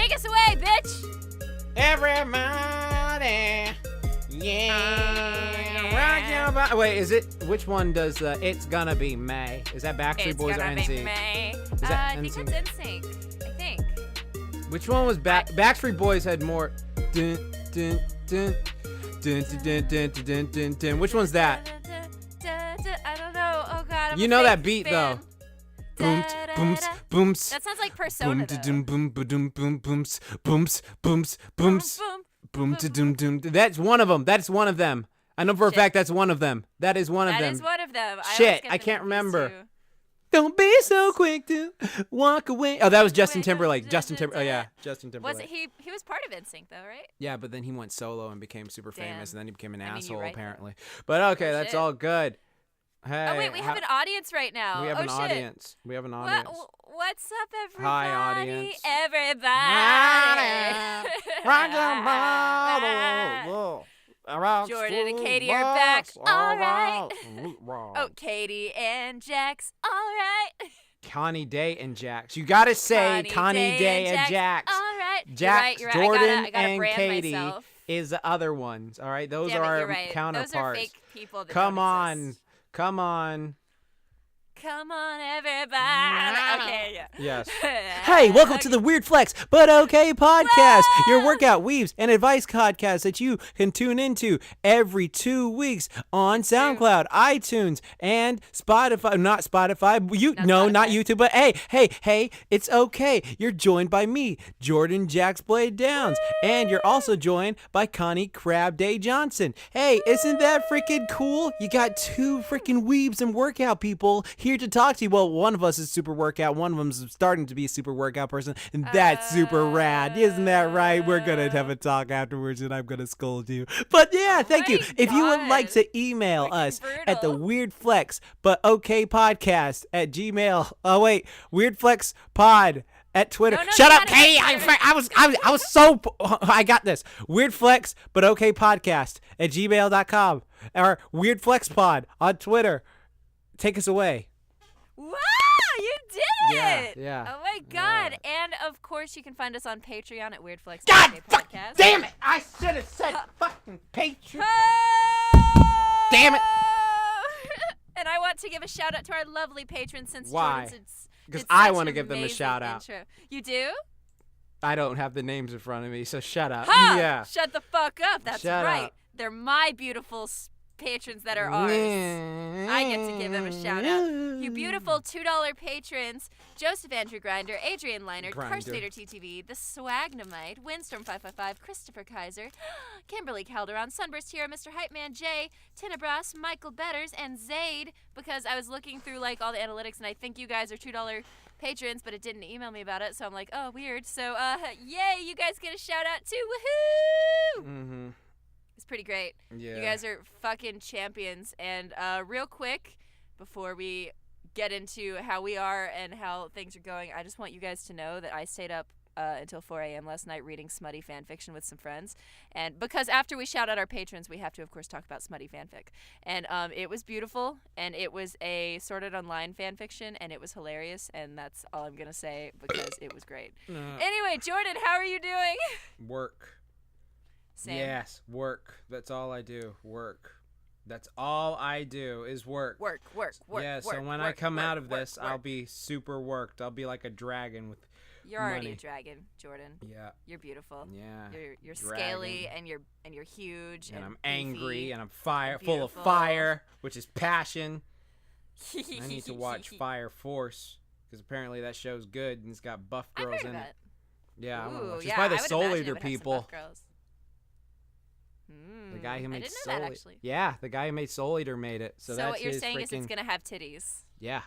Take us away, bitch. Everybody. Yeah. Rock your body. Wait, is it? Which one does It's Gonna Be May? Is that Backstreet Boys or NSYNC? It's Gonna Be May. Is that I think NSYNC? that's NSYNC. I think. Which one was Backstreet Boys had more? Dun, dun, dun, dun, dun, dun, dun, dun, dun, dun. Which one's that? I don't know. Oh God. I'm You a know fake that beat fan. though. Booms, booms, booms. That sounds like Persona. Boom, Though. boom, boom, boom, booms, booms, booms, booms, Boom, boom, doom, doom. That's one of them. That's one of them. I know for a fact that's one of them. That is one of them. That is one of them. Shit, I can't remember. Don't be so quick to walk away. Oh, that was Justin Timberlake. Justin Timberlake. Oh yeah, Justin Timberlake. Was it he was part of NSYNC though, right? Yeah, but then he went solo and became super famous, and then he became an asshole you're right, apparently. But okay, that's shit. all good. Hey, Oh wait, we have an audience right now. We have an shit. audience. We have an audience. What's up, everybody? Hi, audience. Everybody. Rock the bottle. Jordan and Katie are back. All right. Oh, Katie and Jax. All right. Connie Day and Jax. You gotta say Connie Day and Jax. All right. Jax, you're right. Jordan, I gotta and brand Katie myself. is the other ones. All right, those Damn are it, our you're right. counterparts. Those are fake people that Come don't on, exist. come on. Come on, everybody. Okay, yeah. Yes. Hey, welcome to the Weird Flex, but okay podcast. Your workout, weaves, and advice podcast that you can tune into every 2 weeks on SoundCloud, iTunes, and Spotify. Not Spotify. Not YouTube. But hey, it's okay. You're joined by me, Jordan Jax Blade Downs, and you're also joined by Connie Crab Day Johnson. Hey, isn't that freaking cool? You got two freaking weebs and workout people here to talk to you. Well, one of us is super workout, one of them's starting to be a super workout person, and that's super rad. Isn't that right? We're gonna have a talk afterwards, and I'm gonna scold you. But yeah, thank you. If you would like to email us at the Weird Flex but okay podcast at Gmail. Oh wait, Weird Flex Pod at Twitter. Shut up, Katie. I was so. I got this. Weird Flex but okay podcast at gmail.com or Weird Flex Pod on Twitter. Take us away. Wow, you did it! Yeah. Oh my God! Yeah. And of course, you can find us on Patreon at Weird Flex. God Podcast. damn it! I should have said fucking Patreon. Damn it! And I want to give a shout out to our lovely patrons since Why? Jordan's. Because I want to give them a shout out. You do? I don't have the names in front of me, so shut up. Ha! Yeah. Shut the fuck up. That's shut right. Up. They're my beautiful patrons that are ours. I get to give them a shout out. You beautiful $2 patrons: Joseph Andrew Grinder, Adrian Leinert, Carstater TTV, The Swagnamite, Windstorm555, Christopher Kaiser, Kimberly Calderon, Sunburst Hero, Mr. Hype Man J, Tinabras, Michael Betters, and Zaid, because I was looking through like all the analytics and I think you guys are $2 patrons, but it didn't email me about it, so I'm like, oh, weird. So, yay, you guys get a shout out too. Woohoo! Mm-hmm. It's pretty great. Yeah. You guys are fucking champions. And real quick, before we get into how we are and how things are going, I just want you guys to know that I stayed up until 4 a.m. last night reading smutty fan fiction with some friends. And because after we shout out our patrons, we have to, of course, talk about smutty fanfic. And it was beautiful, and it was a sorted online fan fiction, and it was hilarious, and that's all I'm going to say because it was great. Anyway, Jordan, how are you doing? Work. Same. Yes, work. That's all I do. Work. That's all I do is work. Work. Yeah, so when I come out of this, I'll be super worked. I'll be like a dragon with You're already a dragon, Jordan. Yeah. You're beautiful. Yeah. You're scaly and you're huge and I'm beefy, angry and I'm full of beautiful. fire, which is passion. I need to watch Fire Force because apparently that show's good and it's got buff girls in it. Yeah, I want to watch. It's by the Soul Eater people. The guy who made Soul Eater. Yeah, the guy who made Soul Eater made it. So that's what you're his saying is freaking... it's gonna have titties. Yeah.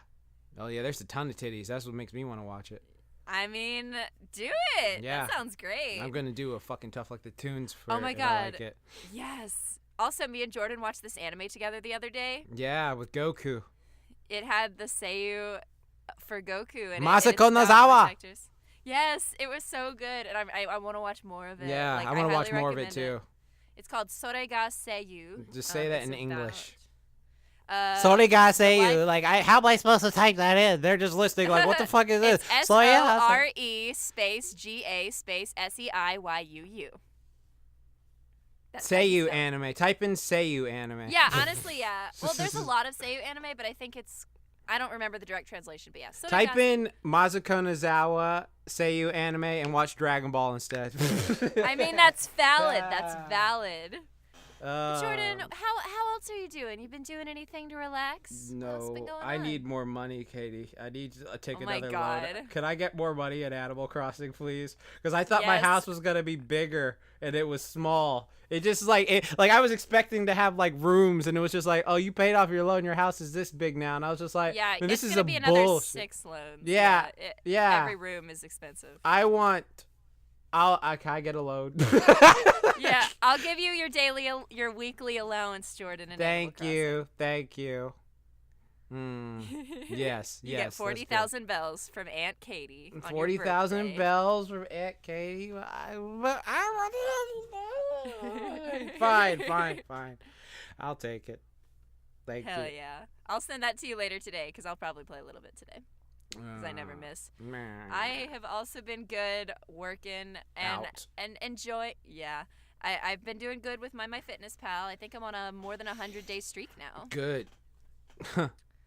Oh yeah, there's a ton of titties. That's what makes me want to watch it. I mean, do it. Yeah. That sounds great. I'm gonna do a fucking Tough Like the Tunes for Oh my it. God. I like it. Yes. Also, me and Jordan watched this anime together the other day. Yeah, with Goku. It had the Seiyu for Goku and Masako Nozawa. Yes, it was so good, and I want to watch more of it. Yeah, like, I want to watch more of recommend it too. It's called Sore ga Seiyu. Just say that in English. Soniga say life- you. Like, how am I supposed to type that in? They're just listening. Like, what the fuck is this? It's So yeah. SORE space GA space SEIYUU. Seiyu anime. Type in Seiyu anime. Yeah, honestly, yeah. Well, there's a lot of Seiyu anime, but I think I don't remember the direct translation, but yeah. So Type in Mazuko Nozawa Seiyu anime and watch Dragon Ball instead. I mean, that's valid. That's valid. Jordan, how else are you doing? You been doing anything to relax? What's been No, going I on? need more money, Katie. I need to take Oh my another God. loan. Can I get more money in Animal Crossing, please? Because I thought my Yes. house was gonna be bigger and it was small. It just like I was expecting to have like rooms, and it was just like, oh, you paid off your loan, your house is this big now, and I was just like, Yeah, man, this it's is gonna a be another bullshit. 6 loans. Yeah, yeah. Every room is expensive. Can I get a loan? Yeah, I'll give you your weekly allowance, Jordan. In Animal Crossing. Thank you. Yes, You yes. get 40,000 bells from Aunt Katie. On 40,000 your birthday. bells from Aunt Katie. I want it. Fine. I'll take it. Thank you. Hell yeah! I'll send that to you later today because I'll probably play a little bit today. Because I never miss. I have also been good working and enjoy. Yeah, I've been doing good with my MyFitnessPal. I think I'm on a more than 100-day streak now. Good.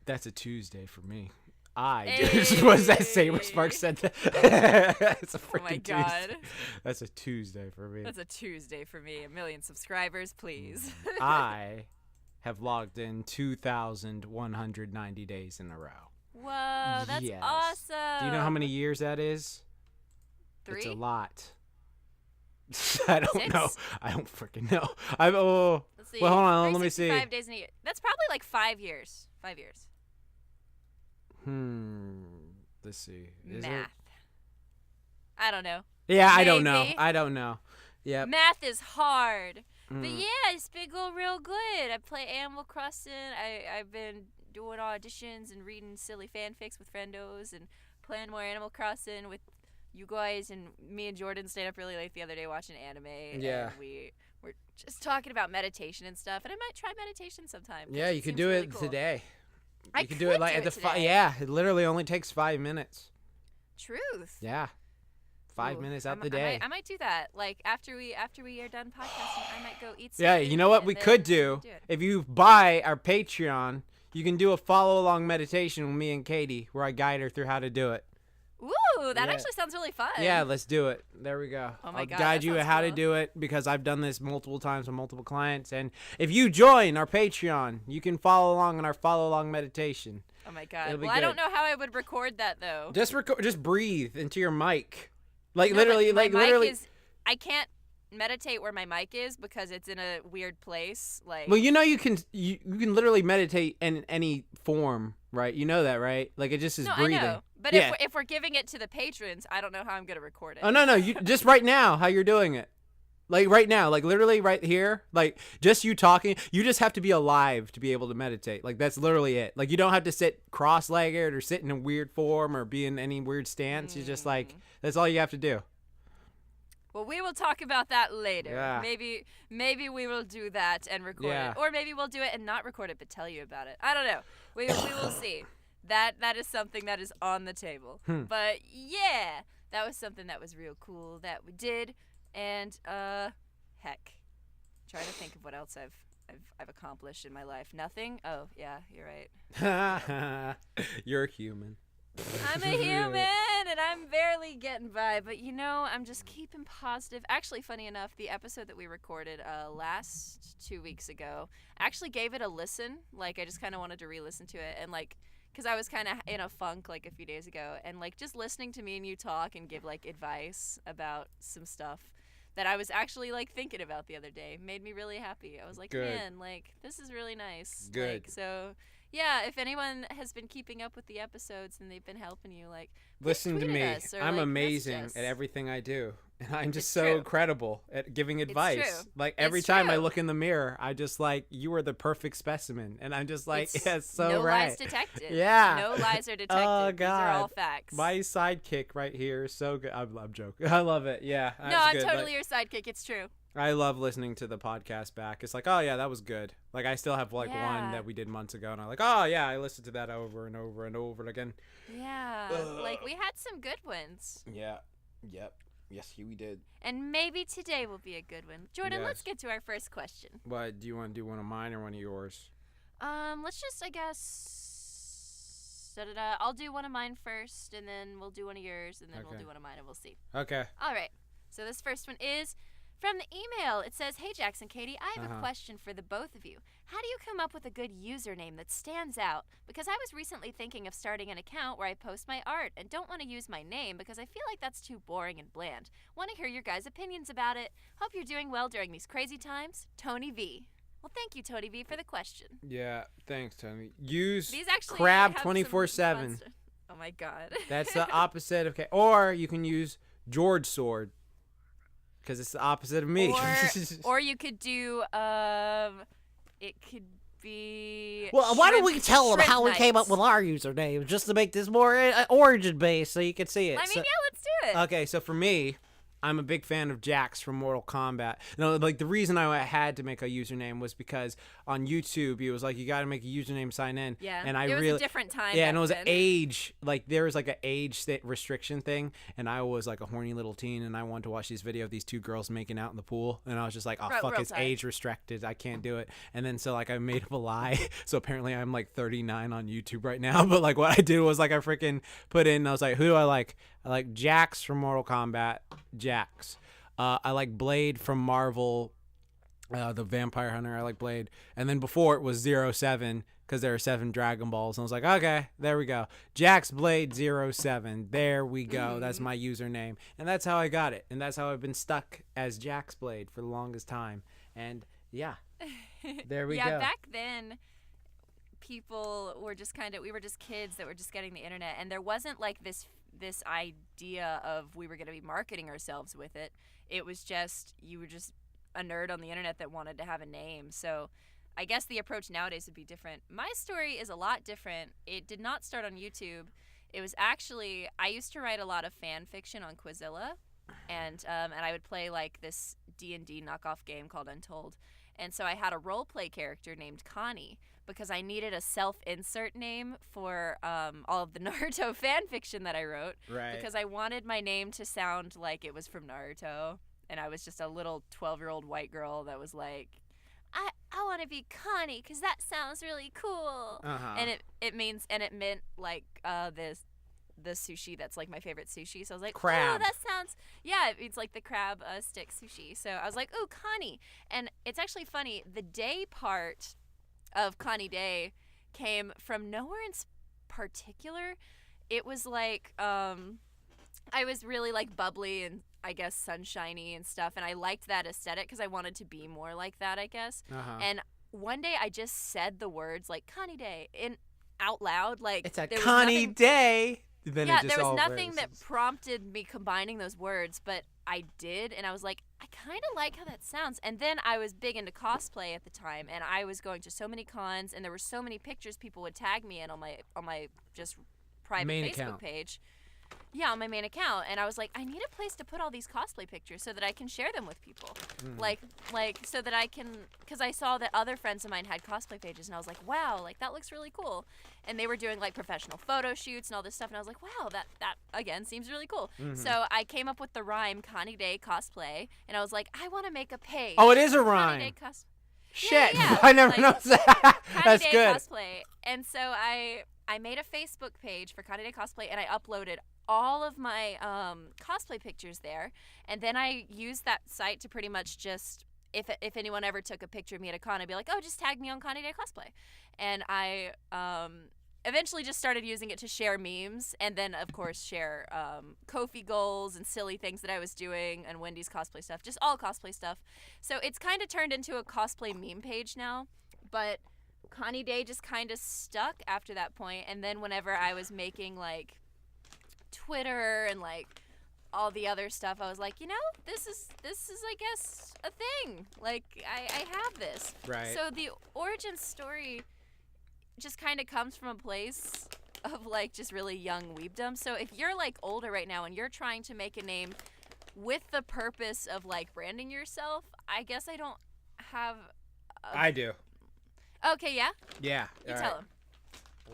That's a Tuesday for me. Hey. Was that same as Spark said that? It's a freaking Oh my God. Tuesday. That's a Tuesday for me. That's a Tuesday for me. 1 million subscribers, please. I have logged in 2,190 days in a row. Whoa, that's Yes. awesome. Do you know how many years that is? 3? It's a lot. I don't 6? know. I don't freaking know. Let's see. Well, hold on. Let me see. 365 days in a year. That's probably like 5 years. 5 years. Let's see. Is Math. it? I don't know. Yeah, I don't know. Maybe. I don't know. Yep. Math is hard. Mm. But yeah, it's been going real good. I play Animal Crossing. I've been doing auditions and reading silly fanfics with friendos and playing more Animal Crossing with you guys, and me and Jordan stayed up really late the other day watching anime. Yeah. And we were just talking about meditation and stuff, and I might try meditation sometime. 'cause Yeah, you it could seems do really it cool. today. I You could do it like at the today. yeah. It literally only takes 5 minutes. Truth. Yeah. 5 Ooh, minutes out I the day. might do that. Like after we are done podcasting, I might go eat some Yeah, food you know what and we then could do? it. If you buy our Patreon, you can do a follow-along meditation with me and Katie where I guide her through how to do it. Ooh, that Yeah. actually sounds really fun. Yeah, let's do it. There we go. Oh my I'll God, guide that you sounds how to cool. do it because I've done this multiple times with multiple clients. And if you join our Patreon, you can follow along in our follow-along meditation. Oh my God. It'll be Well, I don't good. know how I would record that though. Just breathe into your mic. Like No, literally, but my like mic literally. I can't meditate where my mic is because it's in a weird place. Like. Well, you know you can literally meditate in any form, right? You know that, right? Like it just is no, breathing. I know. But Yeah. if we're giving it to the patrons, I don't know how I'm gonna record it. Oh no, you just right now how you're doing it. Like right now, like literally right here, like just you talking, you just have to be alive to be able to meditate. Like that's literally it. Like you don't have to sit cross-legged or sit in a weird form or be in any weird stance. You just like that's all you have to do. Well, we will talk about that later. Yeah. Maybe we will do that and record Yeah. it, or maybe we'll do it and not record it but tell you about it. I don't know. We will see. That is something that is on the table. But yeah, that was something that was real cool that we did, and heck, trying to think of what else I've accomplished in my life. Nothing. Oh yeah, you're right. You're human. I'm a human, and I'm barely getting by. But you know, I'm just keeping positive. Actually, funny enough, the episode that we recorded last 2 weeks ago, I actually gave it a listen. Like, I just kind of wanted to re-listen to it, and like, because I was kind of in a funk like a few days ago, and like just listening to me and you talk and give like advice about some stuff that I was actually like thinking about the other day made me really happy. I was like, Good. man, like this is really nice. Good. Like, so yeah, if anyone has been keeping up with the episodes and they've been helping you, like, Listen to tweet me. at us or, I'm like, amazing message at us. everything I do. And I'm just It's so true. incredible at giving advice. true. Like every It's time I true. look in the mirror, I just like, you are the perfect specimen. And I'm just like, It's yes, so no right. lies detected. Yeah. No lies are detected. Oh, These are all God. facts. My sidekick right here is so good. I'm joking. I love it. Yeah. no, that's I'm good. totally Like, your sidekick. It's true. I love listening to the podcast back. It's like, oh yeah, that was good. Like I still have like one that we did months ago, and I'm like, oh yeah, I listened to that over and over and over again. Yeah, like we had some good ones. Yeah. Yep. Yes, we did. And maybe today will be a good one. Jordan, Yes. let's get to our first question. What do you want to do? One of mine or one of yours? Let's just, I guess, I'll do one of mine first, and then we'll do one of yours, and then we'll do one of mine, and we'll see. Okay. All right. So this first one is from the email. It says, "Hey, Jackson, Katie, I have a question for the both of you. How do you come up with a good username that stands out? Because I was recently thinking of starting an account where I post my art and don't want to use my name because I feel like that's too boring and bland. Want to hear your guys' opinions about it. Hope you're doing well during these crazy times. Tony V." Well, thank you, Tony V, for the question. Yeah, thanks, Tony. Use These actually crab have 24/7. Oh my God. That's the opposite of or you can use George Sword because it's the opposite of me. Or you could do it could be. Well, why don't we tell them Shrimp how we came up Knights. with our username, just to make this more origin based, so you can see it. I mean, So- yeah, let's do it. Okay, so for me, I'm a big fan of Jax from Mortal Kombat. No, like the reason I had to make a username was because on YouTube it was like you got to make a username, sign in. Yeah, and I it was really a different time. yeah, and it was back an then. age like there was like an age restriction thing, and I was like a horny little teen, and I wanted to watch this video of these two girls making out in the pool, and I was just like, oh fuck, real it's time. age restricted, I can't do it. And then so like I made up a lie, so apparently I'm like 39 on YouTube right now. But like what I did was like I freaking put in, I was like, who do I like? I like Jax from Mortal Kombat, Jax. I like Blade from Marvel, the Vampire Hunter. I like Blade. And then before it was 07 because there are 7 Dragon Balls. And I was like, okay, there we go. Jax Blade 07. There we go. That's my username. And that's how I got it. And that's how I've been stuck as Jax Blade for the longest time. And yeah, there we go. Yeah, back then, people were just we were just kids that were just getting the internet, and there wasn't like this idea of we were going to be marketing ourselves with it. It was just you were just a nerd on the internet that wanted to have a name. So I guess the approach nowadays would be different. My story is a lot different. It did not start on YouTube. It was actually, I used to write a lot of fan fiction on Quizilla, and I would play like this D&D knockoff game called Untold. And so I had a role play character named Connie because I needed a self-insert name for all of the Naruto fan fiction that I wrote. Right. Because I wanted my name to sound like it was from Naruto. And I was just a little 12-year-old white girl that was like, I want to be Connie because that sounds really cool. And it meant like the sushi that's like my favorite sushi. So I was like, crab. oh, that sounds, yeah, it's like the crab stick sushi. So I was like, ooh, Connie. And it's actually funny, the day part of Connie Day came from nowhere in particular. It was like, I was really like bubbly and I guess sunshiny and stuff. And I liked that aesthetic because I wanted to be more like that, I guess. And one day I just said the words like Connie Day out loud. Like It's a there was Connie nothing- Day. Then yeah, it just there was all nothing works. that prompted me combining those words, but I did, and I was like, I kind of like how that sounds. And then I was big into cosplay at the time, and I was going to so many cons, and there were so many pictures people would tag me in on my just private Main Facebook account. page. Yeah, on my main account, and I was like, I need a place to put all these cosplay pictures so that I can share them with people, like so that I can, because I saw that other friends of mine had cosplay pages, and I was like, wow, like that looks really cool, and they were doing like professional photo shoots and all this stuff, and I was like, wow, that again seems really cool. So I came up with the rhyme Connie Day cosplay, and I was like, I want to make a page. Oh, it is a Connie rhyme. Day Shit, yeah, I never like, noticed that. Connie That's Day good. cosplay, and so I made a Facebook page for Connie Day cosplay, and I uploaded all of my cosplay pictures there, and then I used that site to pretty much just if anyone ever took a picture of me at a con, I'd be like, oh, just tag me on Connie Day cosplay, and I eventually just started using it to share memes, and then of course share Ko-fi goals and silly things that I was doing, and Wendy's cosplay stuff, just all cosplay stuff. So it's kind of turned into a cosplay meme page now, but Connie Day just kind of stuck after that point, and then whenever I was making like Twitter and like all the other stuff, I was like, you know, this is I guess a thing. Like I have this. Right. So the origin story just kind of comes from a place of like just really young weebdom. So if you're like older right now and you're trying to make a name with the purpose of like branding yourself, I guess I don't have. I do. Okay, yeah. Yeah. You tell him.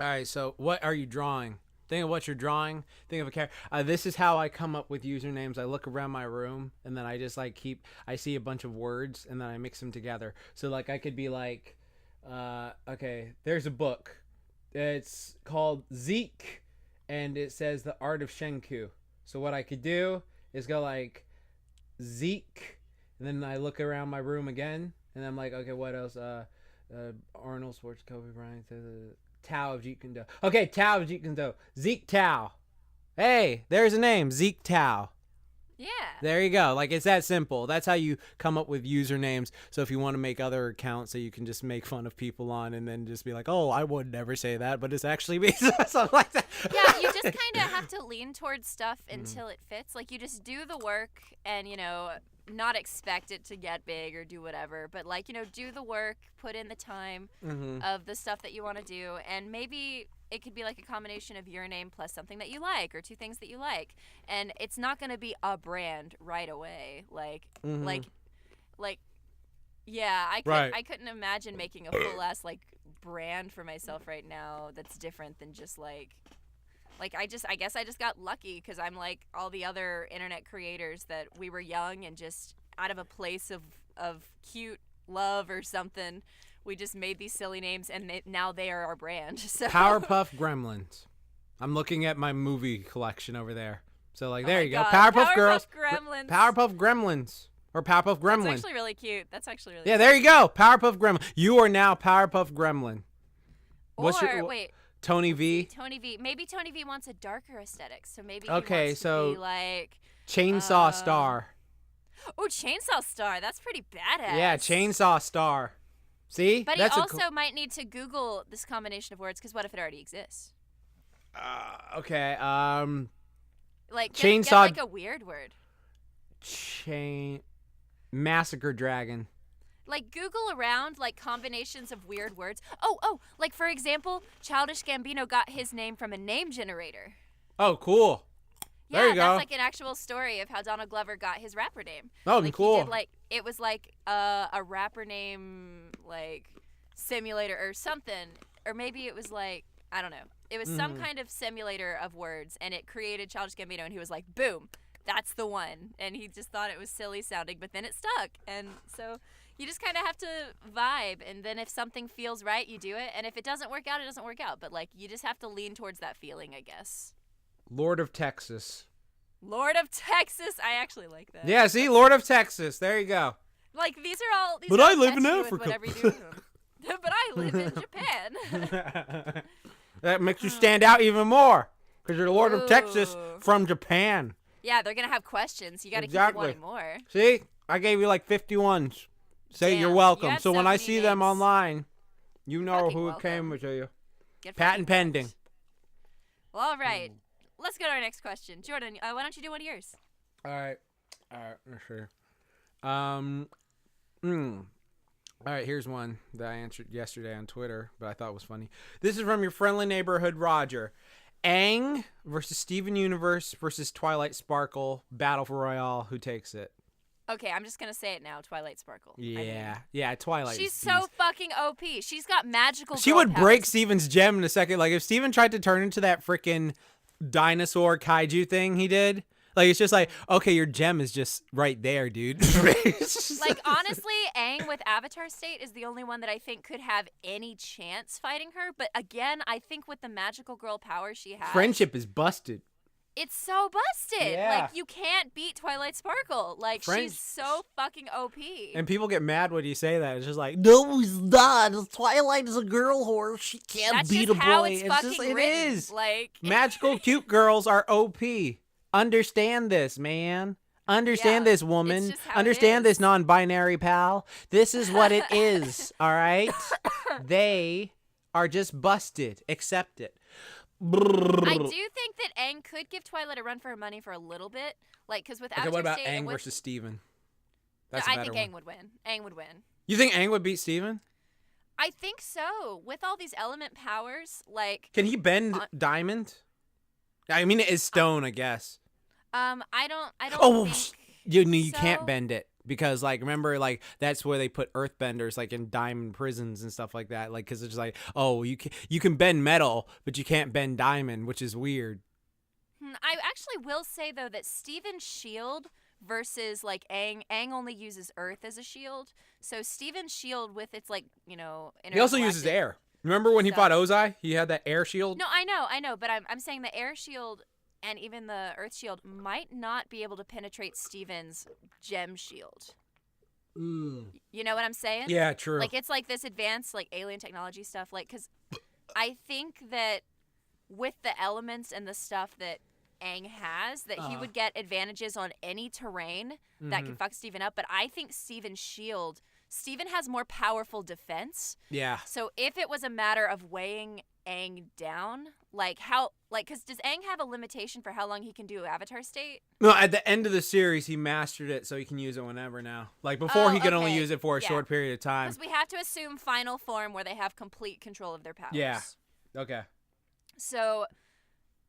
All right. So, what are you drawing? Think of what you're drawing. Think of a character. This is how I come up with usernames. I look around my room and then I just like I see a bunch of words and then I mix them together. So like I could be like, okay, there's a book. It's called Zeke, and it says The Art of Shenku. So what I could do is go like Zeke, and then I look around my room again, and I'm like, okay, what else? Arnold Schwarzenegger, Kobe Bryant, Tao of Jeet Kune Do. Okay, Tao of Jeet Kune Do. Zeke Tao. Hey, there's a name, Zeke Tao. Yeah. There you go. Like, it's that simple. That's how you come up with usernames. So if you want to make other accounts that you can just make fun of people on and then just be like, oh, I would never say that, but it's actually me. Something like that. Yeah, you just kind of have to lean towards stuff until it fits. Like, you just do the work and, not expect it to get big or do whatever. But, like, do the work, put in the time of the stuff that you want to do. And maybe it could be like a combination of your name plus something that you like or two things that you like. And it's not going to be a brand right away. Yeah, I couldn't imagine making a full-ass, brand for myself right now that's different than just, I guess I just got lucky because I'm like all the other internet creators that we were young and just out of a place of cute love or something, we just made these silly names and now they are our brand. So Powerpuff Gremlins. I'm looking at my movie collection over there. So there you go. God. Powerpuff Girls. Gremlins. Powerpuff Gremlins. Or Powerpuff Gremlin. That's actually really cute. Yeah, there you go. Powerpuff Gremlin. You are now Powerpuff Gremlin. Wait. Tony V. Maybe Tony V wants a darker aesthetic, so maybe he Okay, wants so to be like Chainsaw Star. Oh, Chainsaw Star. That's pretty badass. Yeah, Chainsaw Star. See? But That's he also might need to Google this combination of words because what if it already exists? Okay. Chainsaw. Get a weird word. Massacre Dragon. Google around combinations of weird words. Oh, for example, Childish Gambino got his name from a name generator. Oh, cool. Yeah, there you go. That's an actual story of how Donald Glover got his rapper name. Oh, cool. He did, it was a rapper name simulator or something, or maybe it was I don't know. It was some kind of simulator of words, and it created Childish Gambino, and he was like, boom, that's the one. And he just thought it was silly sounding, but then it stuck, and so you just kind of have to vibe, and then if something feels right, you do it, and if it doesn't work out, it doesn't work out. But you just have to lean towards that feeling, I guess. Lord of Texas. Lord of Texas. I actually like that. Yeah, see, Lord of Texas. There you go. These are all. But I live in Africa. But I live in Japan. That makes you stand out even more because you're Lord of Texas from Japan. Yeah, they're gonna have questions. You gotta keep wanting more. See, I gave you 51s. Say you're welcome. So when I see them online, you know who it came to you. Patent pending. Well, all right. Let's go to our next question. Jordan, why don't you do one of yours? All right, sure. All right, here's one that I answered yesterday on Twitter, but I thought was funny. This is from your friendly neighborhood Roger. Aang versus Steven Universe versus Twilight Sparkle. Battle Royale. Who takes it? Okay, I'm just going to say it now. Twilight Sparkle. Yeah, Twilight. She's so fucking OP. She's got magical She would break Steven's gem in a second. If Steven tried to turn into that freaking dinosaur kaiju thing he did, it's just okay, your gem is just right there, dude. Honestly, Aang with Avatar State is the only one that I think could have any chance fighting her. But again, I think with the magical girl power she has, friendship is busted. It's so busted. Yeah. You can't beat Twilight Sparkle. She's so fucking OP. And people get mad when you say that. It's just no, he's not. Twilight is a girl horse. She can't beat a boy. How it's it is. Magical cute girls are OP. Understand this, man. Understand this, woman. Understand this, non-binary pal. This is what it is, all right? They are just busted. Accept it. I do think that Aang could give Twilight a run for her money for a little bit. Because with Avatar what about State Aang versus Steven? I think Aang would win. Aang would win. You think Aang would beat Steven? I think so. With all these element powers, Can he bend diamond? I mean, it is stone, I guess. I don't think you can't bend it. because like remember like that's where they put earthbenders like in diamond prisons and stuff like that, like because it's like, oh, you can bend metal but you can't bend diamond, which is weird. I actually will say though that Steven's shield versus like Aang only uses earth as a shield, so Steven's shield with its like, you know, He also uses air. Remember when he fought Ozai, he had that air shield. No, I know, but I'm saying the air shield and even the earth shield might not be able to penetrate Steven's gem shield. You know what I'm saying? Yeah, true. Like it's like this advanced like alien technology stuff, like because I think that with the elements and the stuff that Aang has, that he would get advantages on any terrain that can fuck Steven up. But I think Steven has more powerful defense. Yeah. So if it was a matter of weighing Aang down, because does Aang have a limitation for how long he can do Avatar state? No, at the end of the series, he mastered it, so he can use it whenever now. Like before, he could only use it for a short period of time. Because we have to assume final form where they have complete control of their powers. Yeah. Okay. So,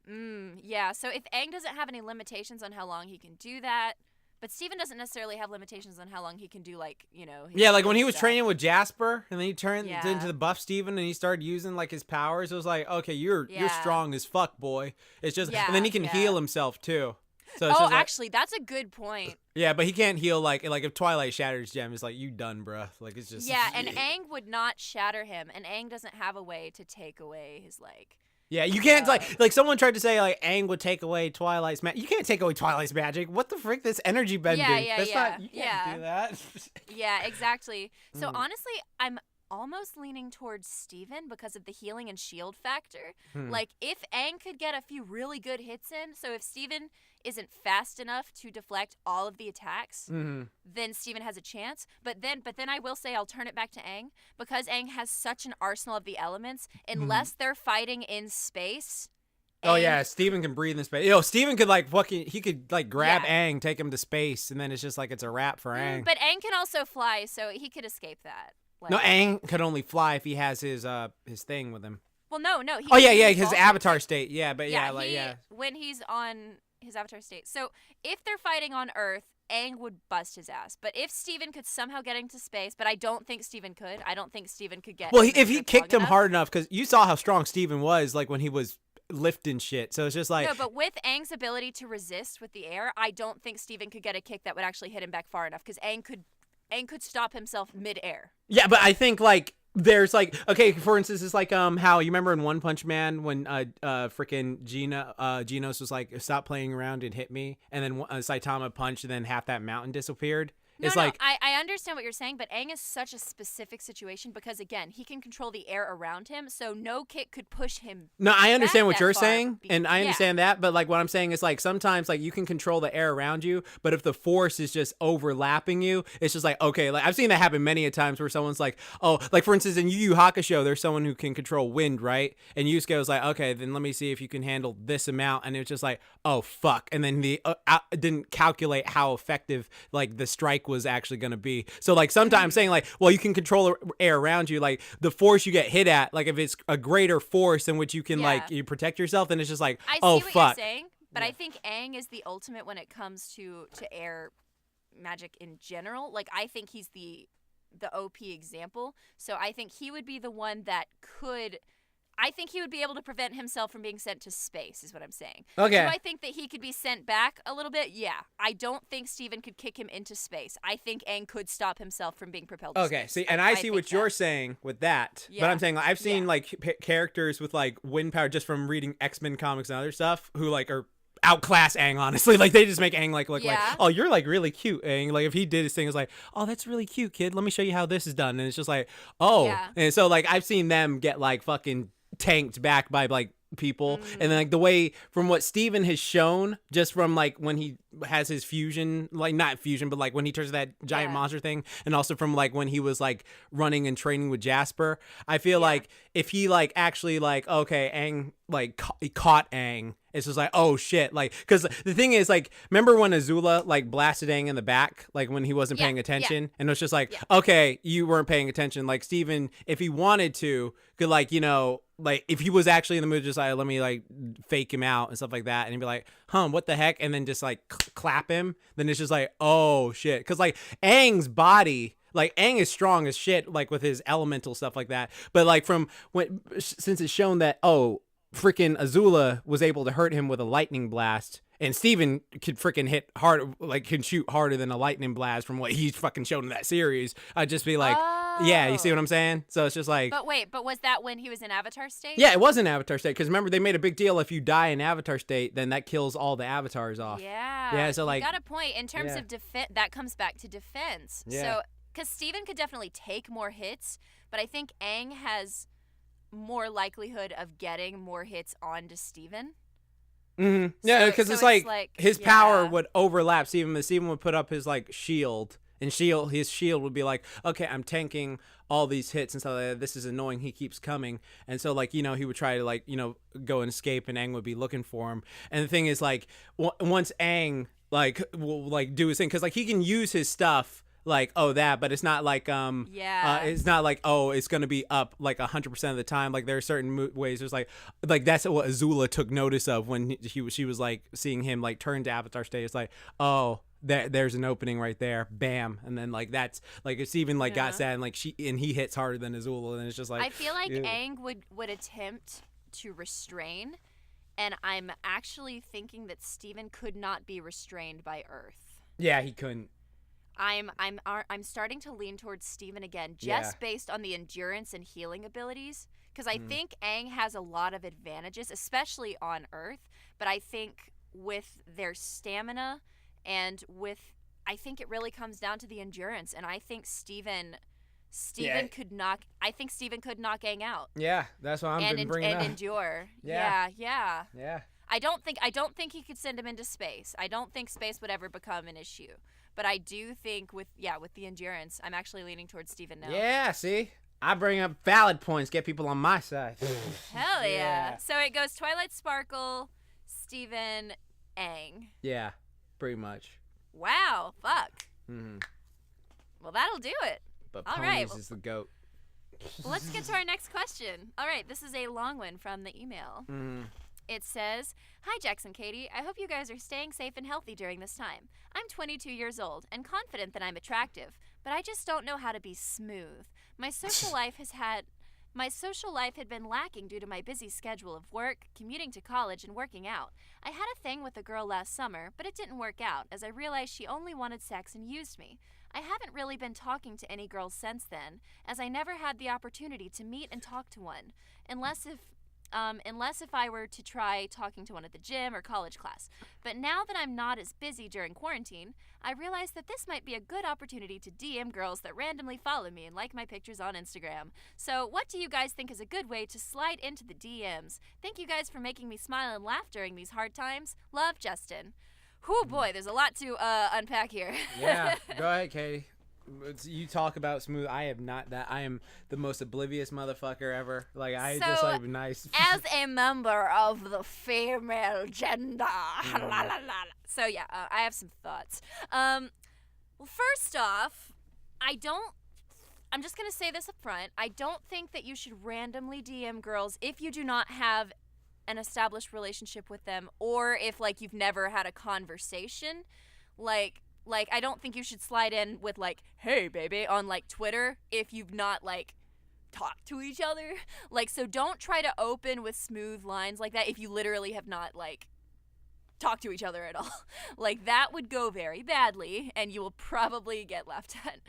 so if Aang doesn't have any limitations on how long he can do that, but Steven doesn't necessarily have limitations on how long he can do, like, you know. Yeah, like when he was training with Jasper, and then he turned into the buff Steven, and he started using, like, his powers. It was like, okay, you're strong as fuck, boy. It's just, and then he can heal himself, too. So it's just actually, that's a good point. Yeah, but he can't heal, like if Twilight shatters Gem, it's like, you done, bruh. Like, it's just. Yeah, and Aang would not shatter him, and Aang doesn't have a way to take away his, like. Yeah, you can't, like someone tried to say, like, Aang would take away Twilight's magic. You can't take away Twilight's magic. What the frick? This energy bending. You can't do that. Yeah, exactly. So, honestly, I'm almost leaning towards Steven because of the healing and shield factor. Like, if Aang could get a few really good hits in, so if Steven isn't fast enough to deflect all of the attacks, then Steven has a chance. But then I will say I'll turn it back to Aang, because Aang has such an arsenal of the elements, unless they're fighting in space. Oh yeah, Steven can breathe in space. Yo, Steven could he could grab Aang, take him to space, and then it's just like it's a wrap for Aang. But Aang can also fly, so he could escape that. Like, no, Aang could only fly if he has his thing with him. Well, no. His avatar state. Yeah, but when he's on his avatar state. So if they're fighting on Earth, Aang would bust his ass. But if Steven could somehow get into space, but I don't think Steven could. I don't think Steven could get. Well, if he kicked him hard enough, because you saw how strong Steven was, like when he was lifting shit. So it's just like. No, but with Aang's ability to resist with the air, I don't think Steven could get a kick that would actually hit him back far enough, because Aang could stop himself mid-air. Yeah, but I think there's okay, for instance, it's like how you remember in One Punch Man when freaking Genos was like, stop playing around and hit me, and then Saitama punched and then half that mountain disappeared. I understand what you're saying, but Aang is such a specific situation because, again, he can control the air around him, so no kick could push him. No, I understand what you're saying, and I understand that, but what I'm saying is sometimes you can control the air around you, but if the force is just overlapping you, it's just okay, I've seen that happen many a times where someone's for instance in Yu Yu Hakusho, there's someone who can control wind, right? And Yusuke was okay, then let me see if you can handle this amount, and it was just oh fuck, and then the didn't calculate how effective the strike was actually going to be. So sometimes saying well, you can control the air around you, the force you get hit at, if it's a greater force in which you can you protect yourself, then it's just I oh see what fuck. You're saying, but I think Aang is the ultimate when it comes to air magic in general. I think he's the OP example. So I think he would be the one that could. I think he would be able to prevent himself from being sent to space, is what I'm saying. Okay. Do I think that he could be sent back a little bit? Yeah. I don't think Steven could kick him into space. I think Aang could stop himself from being propelled to space. Okay, see, and I see what you're saying with that. Yeah. But I'm saying, I've seen, characters with, wind power just from reading X-Men comics and other stuff who, are outclass Aang, honestly. They just make Aang look like, oh, you're really cute, Aang. If he did his thing, it's oh, that's really cute, kid. Let me show you how this is done. And it's just oh. Yeah. And so I've seen them get fucking tanked back by people, and then the way from what Steven has shown, just from when he has his fusion, not fusion, but when he turns that giant monster thing, and also from when he was running and training with Jasper, I feel if he actually okay, Aang he caught Aang, it's just oh shit, because the thing is remember when Azula blasted Aang in the back when he wasn't paying attention, and it was just okay, you weren't paying attention. Steven, if he wanted to, could like if he was actually in the mood, just like let me like fake him out and stuff like that, and he'd be like, what the heck, and then just like clap him, then it's just like, oh shit, because like Aang's body, like Aang is strong as shit, like with his elemental stuff like that, but like since it's shown that freaking Azula was able to hurt him with a lightning blast. And Steven could freaking hit hard, like can shoot harder than a lightning blast from what he's fucking shown in that series. I'd just be like, yeah, you see what I'm saying? So it's just like. But wait, was that when he was in Avatar state? Yeah, it was in Avatar state. Because remember, they made a big deal. If you die in Avatar state, then that kills all the avatars off. Yeah. Yeah, so like. You got a point. In terms of defense, that comes back to defense. Yeah. So, because Steven could definitely take more hits, but I think Aang has more likelihood of getting more hits onto Steven. Mm-hmm. Yeah, because it's like his power would overlap Steven, but Steven would put up his like shield, and his shield would be like, okay, I'm tanking all these hits and stuff like that. This is annoying. He keeps coming, and so like he would try to like go and escape, and Aang would be looking for him. And the thing is like once Aang like will like do his thing, because like he can use his stuff. Like but it's not like it's not like it's gonna be up like 100% of the time. Like there are certain ways. There's like that's what Azula took notice of when she was like seeing him like turn to Avatar state. It's like there's an opening right there, bam, and then like that's like it's even like got sad and like he hits harder than Azula, and it's just like I feel like Aang would attempt to restrain, and I'm actually thinking that Steven could not be restrained by Earth. Yeah, he couldn't. I'm starting to lean towards Steven again, just based on the endurance and healing abilities, because I think Aang has a lot of advantages, especially on Earth. But I think with their stamina and I think it really comes down to the endurance, and I think Steven could knock Aang out. Yeah, that's what I'm bringing up. And endure. Yeah. I don't think he could send him into space. I don't think space would ever become an issue. But I do think with the endurance, I'm actually leaning towards Steven now. Yeah, see? I bring up valid points, get people on my side. Hell yeah. So it goes Twilight Sparkle, Steven, Aang. Yeah, pretty much. Wow, fuck. Mm-hmm. Well, that'll do it. But all Ponies right. is the GOAT. Well, let's get to our next question. All right, this is a long one from the email. Mm-hmm. It says, "Hi, Jax and Katie. I hope you guys are staying safe and healthy during this time. I'm 22 years old and confident that I'm attractive, but I just don't know how to be smooth. My social life had been lacking due to my busy schedule of work, commuting to college, and working out. I had a thing with a girl last summer, but it didn't work out as I realized she only wanted sex and used me. I haven't really been talking to any girls since then, as I never had the opportunity to meet and talk to one, unless if I were to try talking to one at the gym or college class. But now that I'm not as busy during quarantine, I realize that this might be a good opportunity to DM girls that randomly follow me and like my pictures on Instagram. So what do you guys think is a good way to slide into the DMs? Thank you guys for making me smile and laugh during these hard times. Love, Justin." Whew, boy, there's a lot to unpack here. Yeah, go ahead, Katie. You talk about smooth. I am not that. I am the most oblivious motherfucker ever. Like I just like nice. As a member of the female gender, so yeah, I have some thoughts. Well, first off, I'm just gonna say this up front. I don't think that you should randomly DM girls if you do not have an established relationship with them, or if like you've never had a conversation, like I don't think you should slide in with like, "Hey baby," on like Twitter if you've not like talked to each other. Like, so don't try to open with smooth lines like that if you literally have not like talked to each other at all. Like that would go very badly and you will probably get laughed at.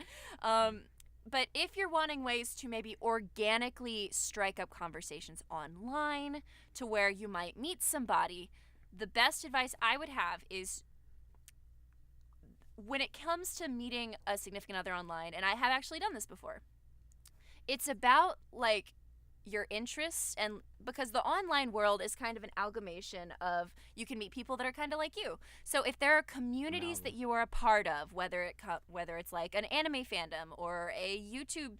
But if you're wanting ways to maybe organically strike up conversations online to where you might meet somebody, the best advice I would have is when it comes to meeting a significant other online, and I have actually done this before, it's about like your interests, and because the online world is kind of an amalgamation of, you can meet people that are kind of like you. So if there are communities that you are a part of, whether it's like an anime fandom or a YouTube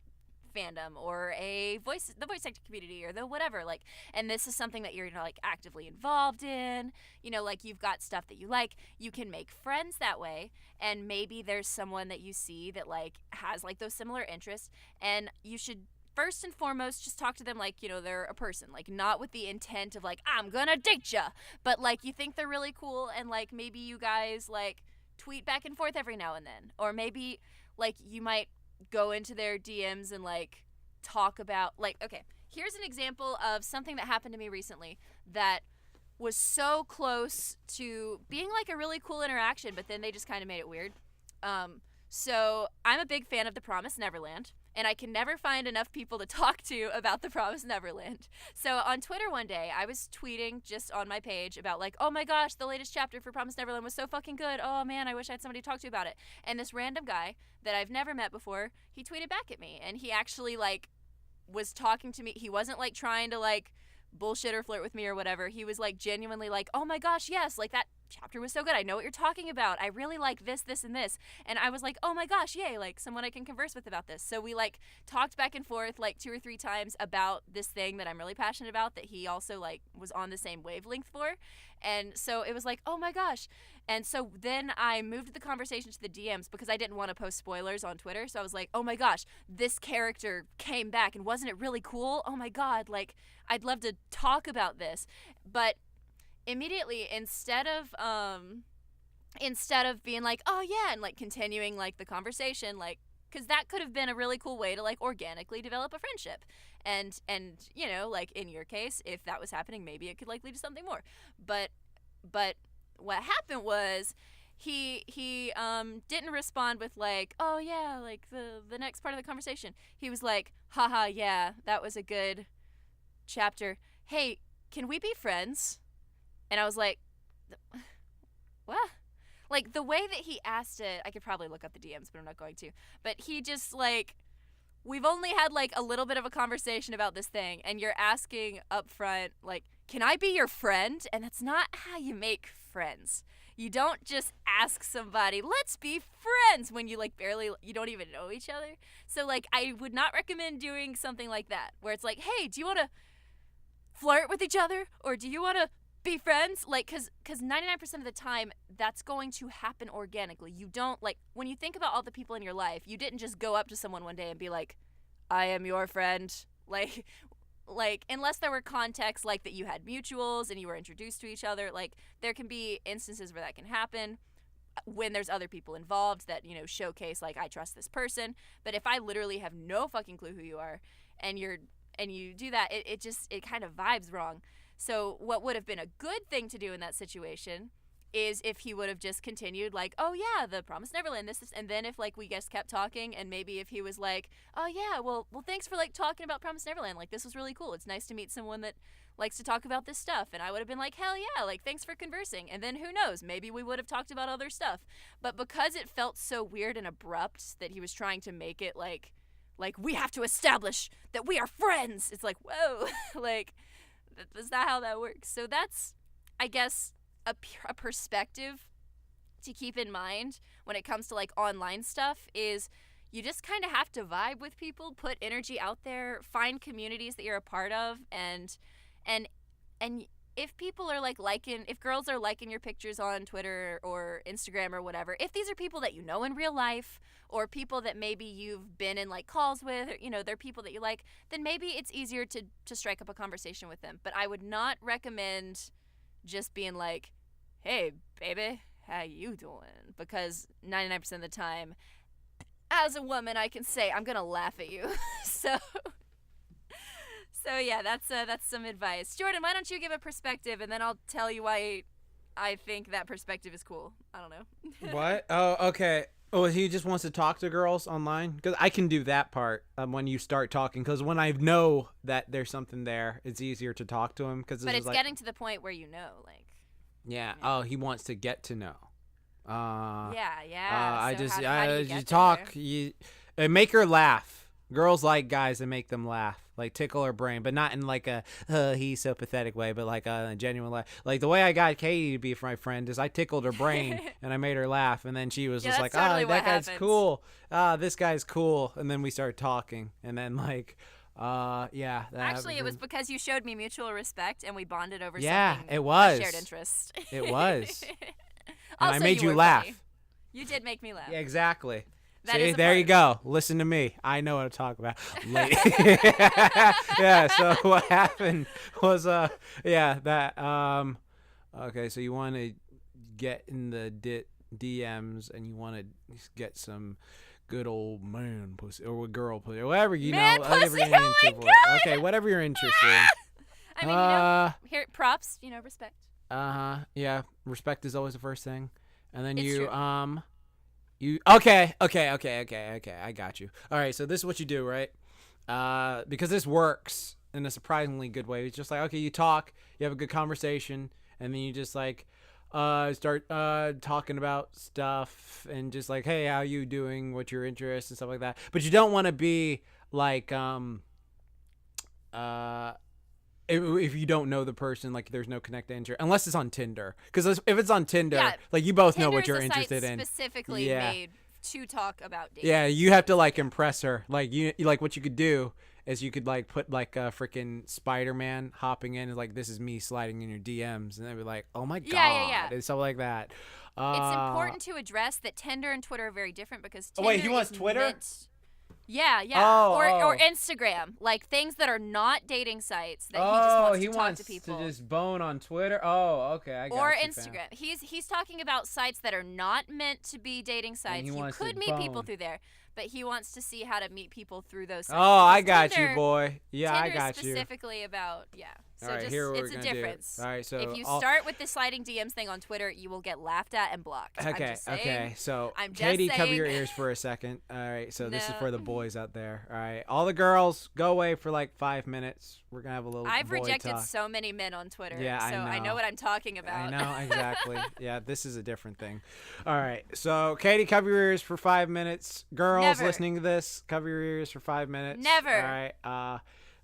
fandom or the voice actor community or the whatever, like, and this is something that you're like actively involved in, like you've got stuff that you like, you can make friends that way. And maybe there's someone that you see that like has like those similar interests, and you should first and foremost, just talk to them like, they're a person. Like, not with the intent of, like, I'm gonna date ya. But, like, you think they're really cool, and, like, maybe you guys, like, tweet back and forth every now and then. Or maybe, like, you might go into their DMs and, like, talk about, like, okay, here's an example of something that happened to me recently that was so close to being, like, a really cool interaction, but then they just kind of made it weird. So I'm a big fan of The Promised Neverland, and I can never find enough people to talk to about The Promised Neverland. So on Twitter one day, I was tweeting just on my page about, like, oh my gosh, the latest chapter for Promised Neverland was so fucking good. Oh man, I wish I had somebody to talk to about it. And this random guy that I've never met before, he tweeted back at me, and he actually, like, was talking to me. He wasn't, like, trying to, like, bullshit or flirt with me or whatever. He was, like, genuinely like, oh my gosh, yes, like, that chapter was so good. I know what you're talking about. I really like this, this, and this. And I was like, oh my gosh, yay, like, someone I can converse with about this. So we, like, talked back and forth, like, 2 or 3 times about this thing that I'm really passionate about that he also, like, was on the same wavelength for. And so it was like, oh my gosh. And so then I moved the conversation to the DMs because I didn't want to post spoilers on Twitter. So I was like, oh my gosh, this character came back, and wasn't it really cool? Oh my God, like, I'd love to talk about this. But immediately, instead of being like, oh yeah, and, like, continuing, like, the conversation, like, because that could have been a really cool way to, like, organically develop a friendship. And like, in your case, if that was happening, maybe it could, like, lead to something more. But what happened was he didn't respond with, like, oh yeah, like, the next part of the conversation. He was like, haha, yeah, that was a good chapter. Hey, can we be friends? And I was like, what? Like, the way that he asked it, I could probably look up the DMs, but I'm not going to. But he just, like, we've only had, like, a little bit of a conversation about this thing, and you're asking up front, like, can I be your friend? And that's not how you make friends. You don't just ask somebody, let's be friends, when you, like, you don't even know each other. So, like, I would not recommend doing something like that, where it's like, hey, do you want to flirt with each other? Or do you want to be friends? Like, because 99% of the time, that's going to happen organically. You don't, like, when you think about all the people in your life, you didn't just go up to someone one day and be like, I am your friend. Like, unless there were contexts, like, that you had mutuals and you were introduced to each other, like, there can be instances where that can happen when there's other people involved that, showcase, like, I trust this person. But if I literally have no fucking clue who you are, and you do that, it kind of vibes wrong. So what would have been a good thing to do in that situation is if he would have just continued, like, oh yeah, The Promised Neverland, this, and then if, like, we just kept talking, and maybe if he was like, oh yeah, well thanks for, like, talking about Promised Neverland, like, this was really cool, it's nice to meet someone that likes to talk about this stuff. And I would have been like, hell yeah, like, thanks for conversing. And then who knows, maybe we would have talked about other stuff. But because it felt so weird and abrupt that he was trying to make it like we have to establish that we are friends, it's like, whoa, like, that's not how that works. So that's, I guess, a perspective to keep in mind when it comes to, like, online stuff is you just kind of have to vibe with people, put energy out there, find communities that you're a part of, and if people are, like, if girls are liking your pictures on Twitter or Instagram or whatever, if these are people that you know in real life, or people that maybe you've been in, like, calls with, or, they're people that you like, then maybe it's easier to strike up a conversation with them. But I would not recommend just being like, hey, baby, how you doing? Because 99% of the time, as a woman, I can say, I'm going to laugh at you. So yeah, that's some advice. Jordan, why don't you give a perspective, and then I'll tell you why I think that perspective is cool. I don't know. What? Oh, okay. Oh, he just wants to talk to girls online? Because I can do that part when you start talking. Because when I know that there's something there, it's easier to talk to him. But it's like, getting to the point where like. Yeah. Oh, he wants to get to know. Yeah. You talk. You make her laugh. Girls like guys that make them laugh, like tickle her brain, but not in like a he's so pathetic way, but like a genuine laugh. Like the way I got Katie to be my friend is I tickled her brain and I made her laugh, and then she was just like, totally that guy's happens. cool. This guy's cool, and then we started talking, and then like, yeah. Actually, it was because you showed me mutual respect and we bonded over something. It was a shared interest. It was. And Also, I made you were laugh. funny. You did make me laugh. Yeah, exactly. See, there you go. Listen to me. I know what to talk about. Yeah. So what happened was, okay. So you want to get in the DMs and you want to get some good old man pussy or girl pussy or whatever man know. Pussy, Whatever oh my God! Okay, whatever you're interested in. I mean, here, props. Respect. Yeah. Respect is always the first thing, and then It's true. Okay. I got you. All right. So this is what you do, right? Because this works in a surprisingly good way. It's just like, okay, you talk, you have a good conversation, and then you just like start talking about stuff and just like, hey, how you doing? What's your interest and stuff like that. But you don't want to be like if you don't know the person, like there's no connect to interest unless it's on Tinder. Because if it's on Tinder, like you both know what you're interested in. Specifically made to talk about dating. Yeah, you have to like impress her. Like you like what you could do is you could like put like a freaking Spider-Man hopping in and like, this is me sliding in your DMs, and they'd be like, oh my God, and stuff like that. It's important to address that Tinder and Twitter are very different because Tinder wait, he wants Twitter? Yeah. Or Instagram, like things that are not dating sites that he just wants to talk to people. To just bone on Twitter. Oh, okay, I got or you, Instagram. Fam. He's talking about sites that are not meant to be dating sites. You could meet people through there, but he wants to see how to meet people through those sites. Oh, I got you, boy. Yeah, Tinder I got is you. specifically about So all right, just here it's a difference. All right, so if you start with the sliding DMs thing on Twitter, you will get laughed at and blocked. Okay. So Katie, cover your ears for a second. All right, so this is for the boys out there. All right, all the girls, go away for like 5 minutes. We're gonna have a little. I've rejected talk. So many men on Twitter. Yeah, so I know what I'm talking about. I know exactly. Yeah, this is a different thing. All right, so Katie, cover your ears for 5 minutes. Girls listening to this, cover your ears for 5 minutes. Never. All right.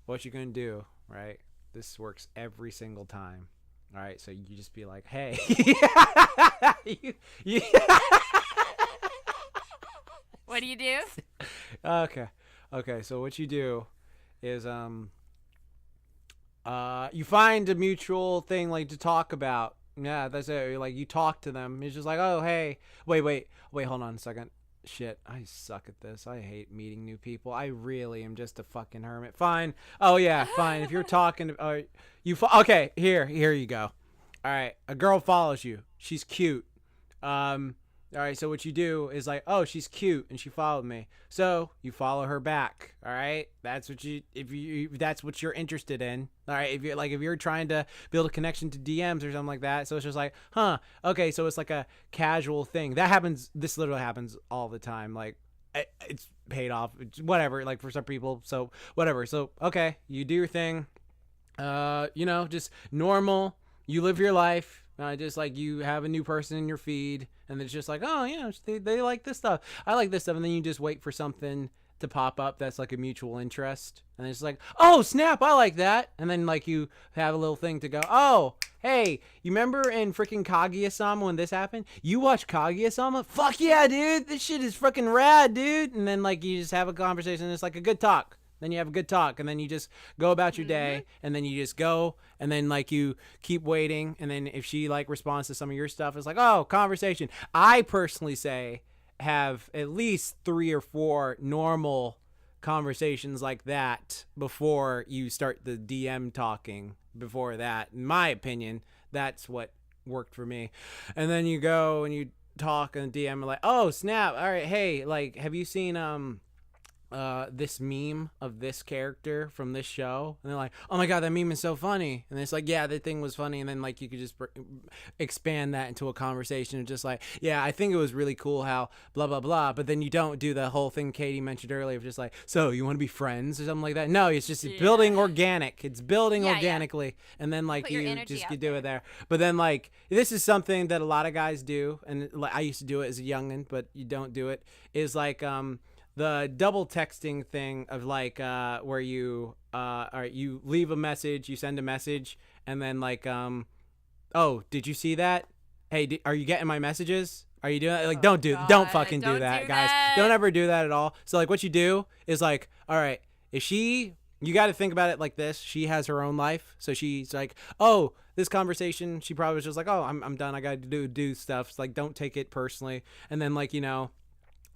What you gonna do? Right. This works every single time. All right, so you just be like, hey. What do you do? Okay, so what you do is you find a mutual thing like to talk about. Yeah, that's it. Like you talk to them. It's just like, oh, hey. Wait, hold on a second. Shit, I suck at this. I hate meeting new people. I really am just a fucking hermit. Fine. Oh yeah, fine. If you're talking to, okay, here you go. All right, a girl follows you. She's cute. All right, so what you do is like, oh, she's cute and she followed me. So you follow her back. All right, that's what if that's what you're interested in. All right, if you're trying to build a connection to DMs or something like that. So it's just like, okay, so it's like a casual thing that happens. This literally happens all the time. Like it's paid off. It's whatever. Like for some people, so whatever. So okay, you do your thing. Just normal. You live your life. Just like you have a new person in your feed, and it's just like, oh, yeah, they like this stuff. I like this stuff. And then you just wait for something to pop up that's like a mutual interest. And it's like, oh, snap, I like that. And then like you have a little thing to go, oh, hey, you remember in freaking Kaguya-sama when this happened? You watch Kaguya-sama? Fuck yeah, dude. This shit is freaking rad, dude. And then like you just have a conversation. And it's like a good talk. Then you have a good talk, and then you just go about your day, and then you just go, and then like you keep waiting, and then if she like responds to some of your stuff, it's like, oh, conversation. I personally say have at least 3 or 4 normal conversations like that before you start the DM talking. Before that, in my opinion, that's what worked for me. And then you go and you talk and DM like, oh snap, all right, hey, like, have you seen this meme of this character from this show? And they're like, oh my god, that meme is so funny. And it's like, yeah, the thing was funny. And then like you could just expand that into a conversation of just like, yeah, I think it was really cool how blah blah blah. But then you don't do the whole thing Katie mentioned earlier of just like, so you want to be friends or something like that. No, it's just building organic. It's building organically. And then like you do it there. But then like this is something that a lot of guys do, and I used to do it as a youngin, but you don't do it, is like the double texting thing of like where you all right, you leave a message, you send a message, and then like oh, did you see that? Hey, are you getting my messages? Are you doing that? Like, don't fucking do that, guys. Don't ever do that at all. So like what you do is like, all right, you got to think about it like this. She has her own life. So she's like, oh, this conversation, she probably was just like, oh, I'm done. I got to do stuff. It's like, don't take it personally. And then like,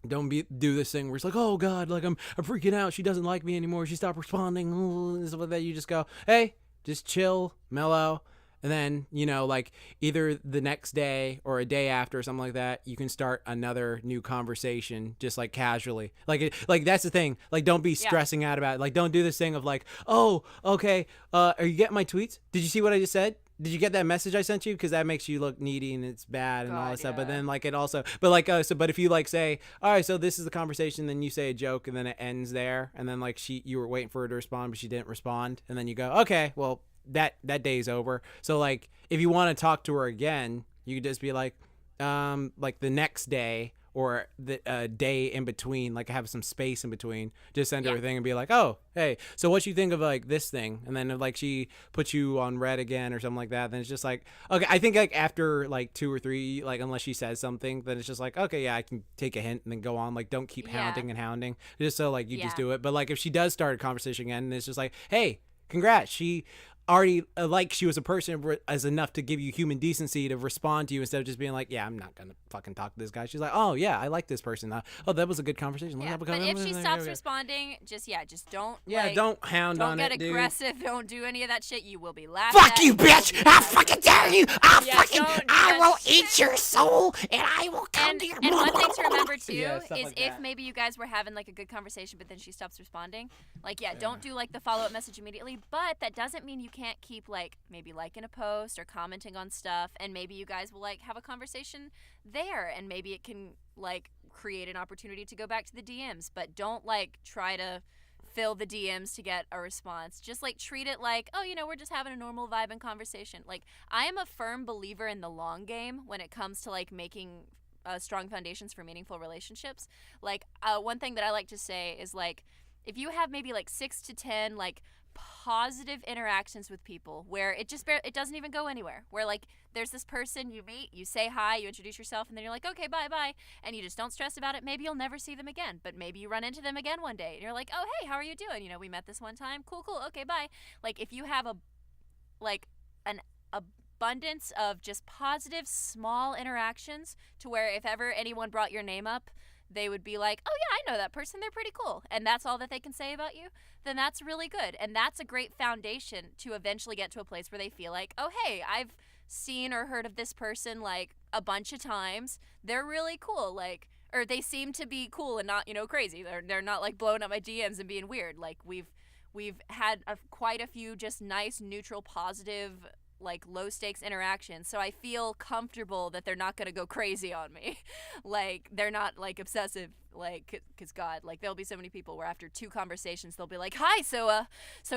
do this thing where it's like, oh God, like I'm freaking out. She doesn't like me anymore. She stopped responding. And stuff like that. You just go, hey, just chill, mellow. And then, like either the next day or a day after or something like that, you can start another new conversation just like casually. Like that's the thing. Like, don't be stressing out about it. Like, don't do this thing of like, oh, okay. Are you getting my tweets? Did you see what I just said? Did you get that message I sent you? Because that makes you look needy and it's bad and all that stuff. But then like it also, but if you like say, all right, so this is the conversation, then you say a joke and then it ends there. And then like you were waiting for her to respond, but she didn't respond. And then you go, okay, well, that day's over. So like if you want to talk to her again, you could just be like the next day or the day in between, like have some space in between, just send her a thing and be like, oh, hey, so what you think of like this thing? And then if like she puts you on red again or something like that, then it's just like, okay, I think like after like 2 or 3, like unless she says something, then it's just like, okay, yeah, I can take a hint and then go on. Like, don't keep hounding just so like you just do it. But like if she does start a conversation again and it's just like, hey, congrats, she already like she was a person as enough to give you human decency to respond to you instead of just being like, yeah, I'm not gonna fucking talk to this guy. She's like, oh yeah, I like this person. Oh, that was a good conversation. But if she stops responding, just don't don't hound on it, don't get aggressive, dude. Don't do any of that shit. You will be laughed Fuck at. you, bitch! I fucking dare you! I will shit. eat your soul and I will come to your And one thing to remember too is like if maybe you guys were having like a good conversation but then she stops responding, like don't do like the follow-up message immediately, but that doesn't mean you can't keep like maybe liking a post or commenting on stuff, and maybe you guys will like have a conversation there, and maybe it can like create an opportunity to go back to the DMs. But don't like try to fill the DMs to get a response. Just like treat it like, oh, we're just having a normal vibe and conversation. Like, I am a firm believer in the long game when it comes to like making strong foundations for meaningful relationships. Like one thing that I like to say is like, if you have maybe like 6 to 10 like positive interactions with people where it doesn't even go anywhere, where like there's this person you meet, you say hi, you introduce yourself, and then you're like, okay, bye, and you just don't stress about it. Maybe you'll never see them again, but maybe you run into them again one day and you're like, oh hey, how are you doing? We met this one time. Cool, okay, bye. Like, if you have an abundance of just positive small interactions to where if ever anyone brought your name up, they would be like, oh yeah, I know that person, they're pretty cool, and that's all that they can say about you, then that's really good. And that's a great foundation to eventually get to a place where they feel like, oh hey, I've seen or heard of this person like a bunch of times, they're really cool, like, or they seem to be cool and not crazy, they're not like blowing up my DMs and being weird. Like, we've had quite a few just nice, neutral, positive, like low stakes interactions, so I feel comfortable that they're not gonna go crazy on me. Like, they're not like obsessive, like, cause God, like there'll be so many people where after 2 conversations they'll be like, hi, so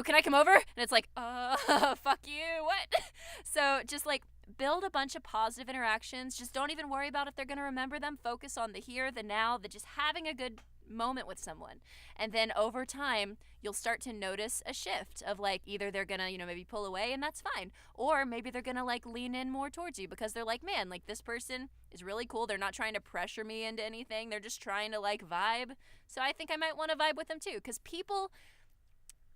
can I come over? And it's like, fuck you, what? So just like build a bunch of positive interactions. Just don't even worry about if they're gonna remember them. Focus on the here, the now, the just having a good moment with someone. And then over time you'll start to notice a shift of like, either they're gonna maybe pull away, and that's fine, or maybe they're gonna like lean in more towards you because they're like, man, like this person is really cool, they're not trying to pressure me into anything, they're just trying to like vibe, so I think I might want to vibe with them too. Because people,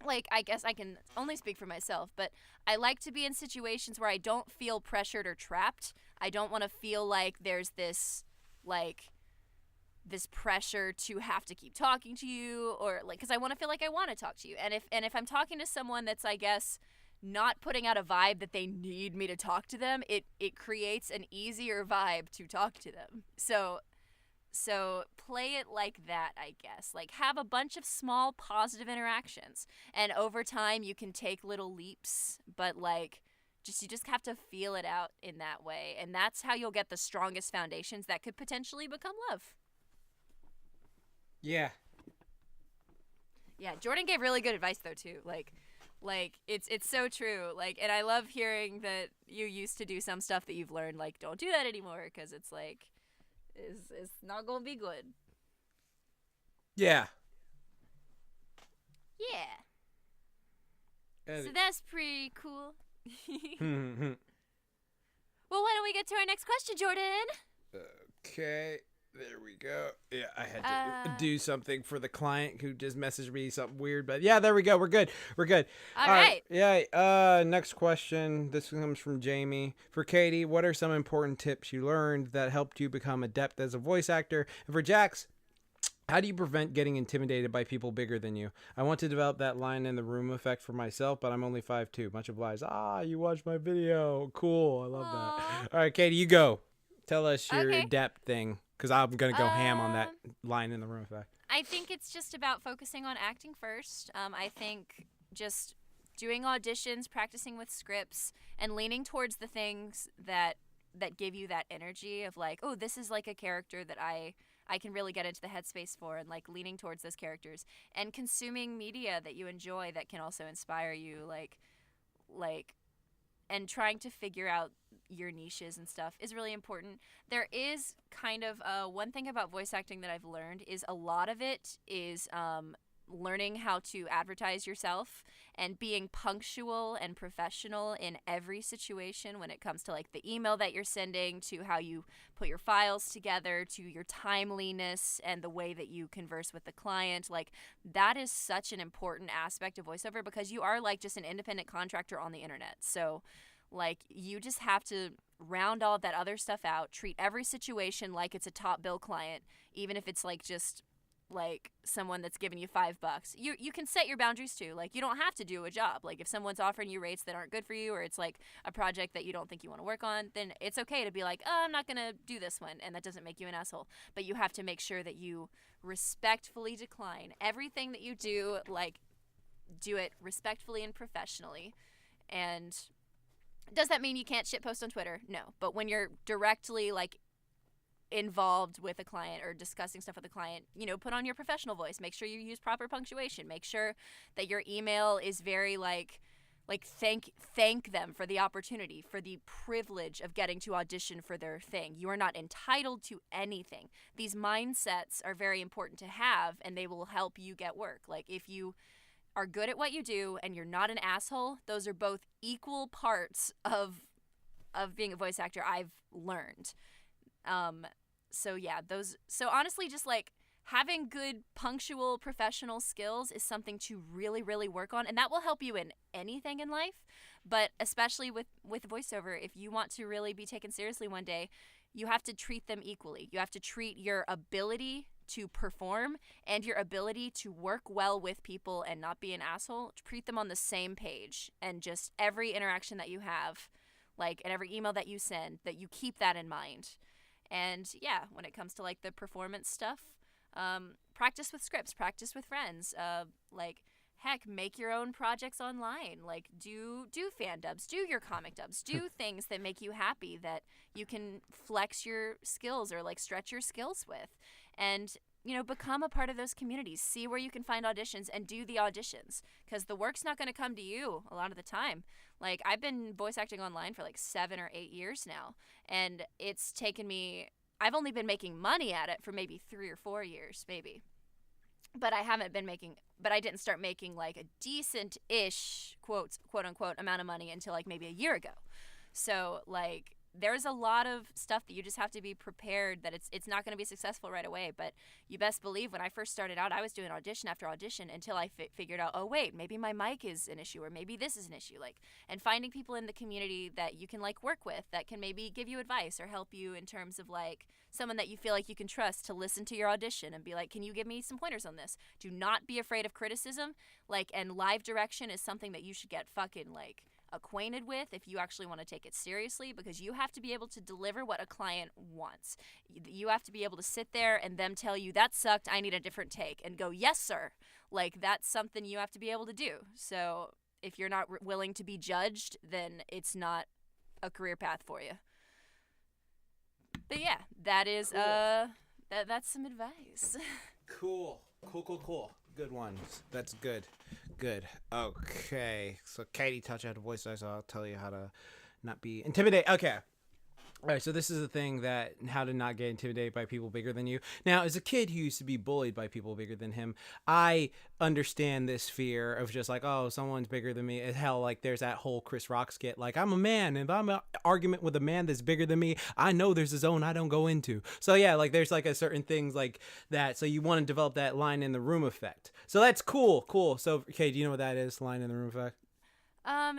like, I guess I can only speak for myself, but I like to be in situations where I don't feel pressured or trapped. I don't want to feel like there's this pressure to have to keep talking to you, or like, because I want to feel like I want to talk to you. And if I'm talking to someone that's, I guess, not putting out a vibe that they need me to talk to them, it creates an easier vibe to talk to them. So play it like that, I guess. Like, have a bunch of small positive interactions, and over time you can take little leaps, but like, you just have to feel it out in that way, and that's how you'll get the strongest foundations that could potentially become love. Yeah, Jordan gave really good advice though too. Like it's so true. Like, and I love hearing that you used to do some stuff that you've learned, like, don't do that anymore, because it's like it's not gonna be good. Yeah. So that's pretty cool. Well, why don't we get to our next question, Jordan? Okay. There we go. Yeah, I had to do something for the client who just messaged me something weird, but yeah, there we go. We're good. All right. Yeah. Next question. This comes from Jamie. For Katie, what are some important tips you learned that helped you become adept as a voice actor? And for Jax, How do you prevent getting intimidated by people bigger than you? I want to develop that line in the room effect for myself, but I'm only 5'2". Much obliged. You watched my video. Cool. I love that. All right, Katie, you go. Tell us your Okay. depth thing, because I'm going to go ham on that line in the room effect. I think it's just about focusing on acting first. I think just doing auditions, practicing with scripts, and leaning towards the things that give you that energy of like, oh, this is like a character that I can really get into the headspace for, and like leaning towards those characters and consuming media that you enjoy that can also inspire you, like and trying to figure out your niches and stuff is really important. There is kind of one thing about voice acting that I've learned is a lot of it is learning how to advertise yourself and being punctual and professional in every situation when it comes to like the email that you're sending, to how you put your files together, to your timeliness and the way that you converse with the client. Like that is such an important aspect of voiceover, because you are like just an independent contractor on the internet. So like you just have to round all of that other stuff out, treat every situation like it's a top bill client, even if it's like just like someone that's giving you $5. You can set your boundaries too. Like you don't have to do a job. Like if someone's offering you rates that aren't good for you, or it's like a project that you don't think you want to work on, then it's okay to be like, oh, I'm not gonna do this one, and that doesn't make you an asshole. But you have to make sure that you respectfully decline everything that you do. Like do it respectfully and professionally. And does that mean you can't shitpost on Twitter? No. But when you're directly like involved with a client or discussing stuff with a client, put on your professional voice. Make sure you use proper punctuation. Make sure that your email is very like thank them for the opportunity, for the privilege of getting to audition for their thing. You are not entitled to anything. These mindsets are very important to have, and they will help you get work. Like if you are good at what you do and you're not an asshole, those are both equal parts of being a voice actor, I've learned. So honestly, just like having good punctual professional skills is something to really, really work on, and that will help you in anything in life, but especially with voiceover. If you want to really be taken seriously one day, you have to treat them equally. You have to treat your ability to perform and your ability to work well with people and not be an asshole, treat them on the same page, and just every interaction that you have, like, and every email that you send, that you keep that in mind. And yeah, when it comes to like the performance stuff, practice with scripts, practice with friends, like heck, make your own projects online, like do fan dubs, do your comic dubs, do things that make you happy, that you can flex your skills or like stretch your skills with, and become a part of those communities. See where you can find auditions and do the auditions, because the work's not going to come to you a lot of the time. Like I've been voice acting online for like 7 or 8 years now, and it's taken me, I've only been making money at it for maybe 3 or 4 years, maybe. But I didn't start making like a decent-ish, quote unquote, amount of money until like maybe a year ago. So like there's a lot of stuff that you just have to be prepared that it's not going to be successful right away. But you best believe when I first started out, I was doing audition after audition until I figured out, oh wait, maybe my mic is an issue, or maybe this is an issue. Like, and finding people in the community that you can like work with, that can maybe give you advice or help you in terms of like someone that you feel like you can trust to listen to your audition and be like, can you give me some pointers on this? Do not be afraid of criticism. Like, and live direction is something that you should get fucking like acquainted with if you actually want to take it seriously, because you have to be able to deliver what a client wants. You have to be able to sit there and them tell you, that sucked, I need a different take, and go, yes sir. Like that's something you have to be able to do. So if you're not willing to be judged, then it's not a career path for you. But yeah, that is cool. That's some advice. Cool. Good ones. That's good. Okay. So Katie taught you how to voice act, so I'll tell you how to not be intimidated. Okay. All right, so this is the thing, that how to not get intimidated by people bigger than you. Now, as a kid who used to be bullied by people bigger than him, I understand this fear of just like, oh, someone's bigger than me. Hell, like there's that whole Chris Rock skit, like I'm a man, and if I'm in an argument with a man that's bigger than me, I know there's a zone I don't go into. So yeah, like there's like a certain things like that. So you want to develop that line in the room effect. So that's cool. So, okay, do you know what that is, line in the room effect?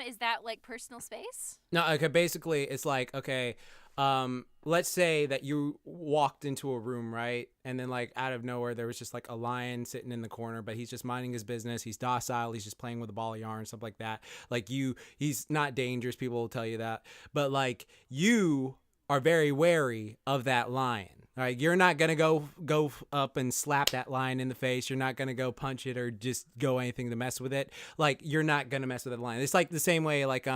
Is that like personal space? No, okay, basically it's like, okay, let's say that you walked into a room, right? And then like out of nowhere, there was just like a lion sitting in the corner, but he's just minding his business. He's docile. He's just playing with a ball of yarn, stuff like that. Like he's not dangerous. People will tell you that. But like you are very wary of that lion. All right, you're not gonna go up and slap that lion in the face. You're not gonna go punch it or just go anything to mess with it. Like you're not gonna mess with the lion. It's like the same way. Like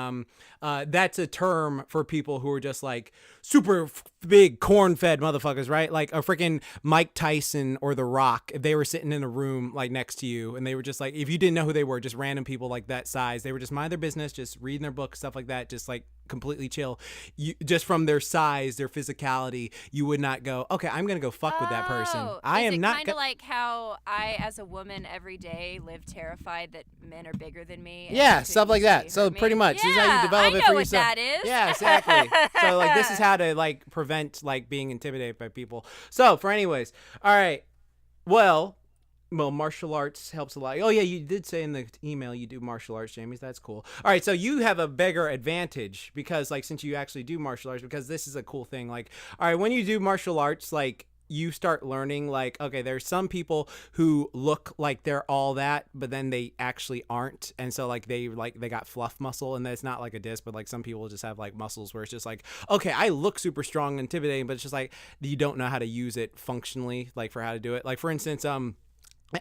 that's a term for people who are just like super big corn-fed motherfuckers, right? Like a freaking Mike Tyson or The Rock. If they were sitting in a room like next to you, and they were just like, if you didn't know who they were, just random people like that size, they were just mind their business, just reading their book, stuff like that, just like completely chill. You just from their size, their physicality, you would not go, okay, I'm gonna go fuck with that person. I am not kind of like how I, as a woman, every day live terrified that men are bigger than me. Yeah, stuff like that. So pretty much, this is how you develop it for yourself. I know what that is. Yeah, exactly. So like, this is how to like prevent like being intimidated by people. So for anyways, all right. Well, martial arts helps a lot. Oh yeah, you did say in the email you do martial arts, Jamie. That's cool. All right, so you have a bigger advantage because like since you actually do martial arts, because this is a cool thing. Like, all right, when you do martial arts, like you start learning like, okay, there's some people who look like they're all that, but then they actually aren't. And so like they got fluff muscle, and that's not like a diss, but like some people just have like muscles where it's just like, okay, I look super strong and intimidating, but it's just like you don't know how to use it functionally, like for how to do it. Like for instance,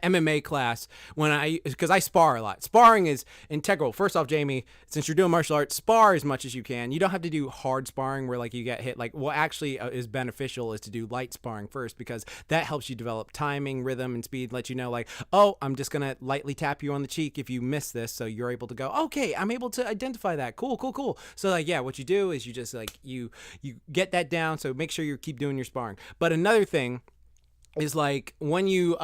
MMA class, because I spar a lot. Sparring is integral. First off, Jamie, since you're doing martial arts, spar as much as you can. You don't have to do hard sparring where like you get hit. Like what actually is beneficial is to do light sparring first, because that helps you develop timing, rhythm, and speed. Let you know like, oh, I'm just gonna lightly tap you on the cheek if you miss this, so you're able to go, okay, I'm able to identify that. Cool. So like, yeah, what you do is you just like you get that down. So make sure you keep doing your sparring. But another thing is like when you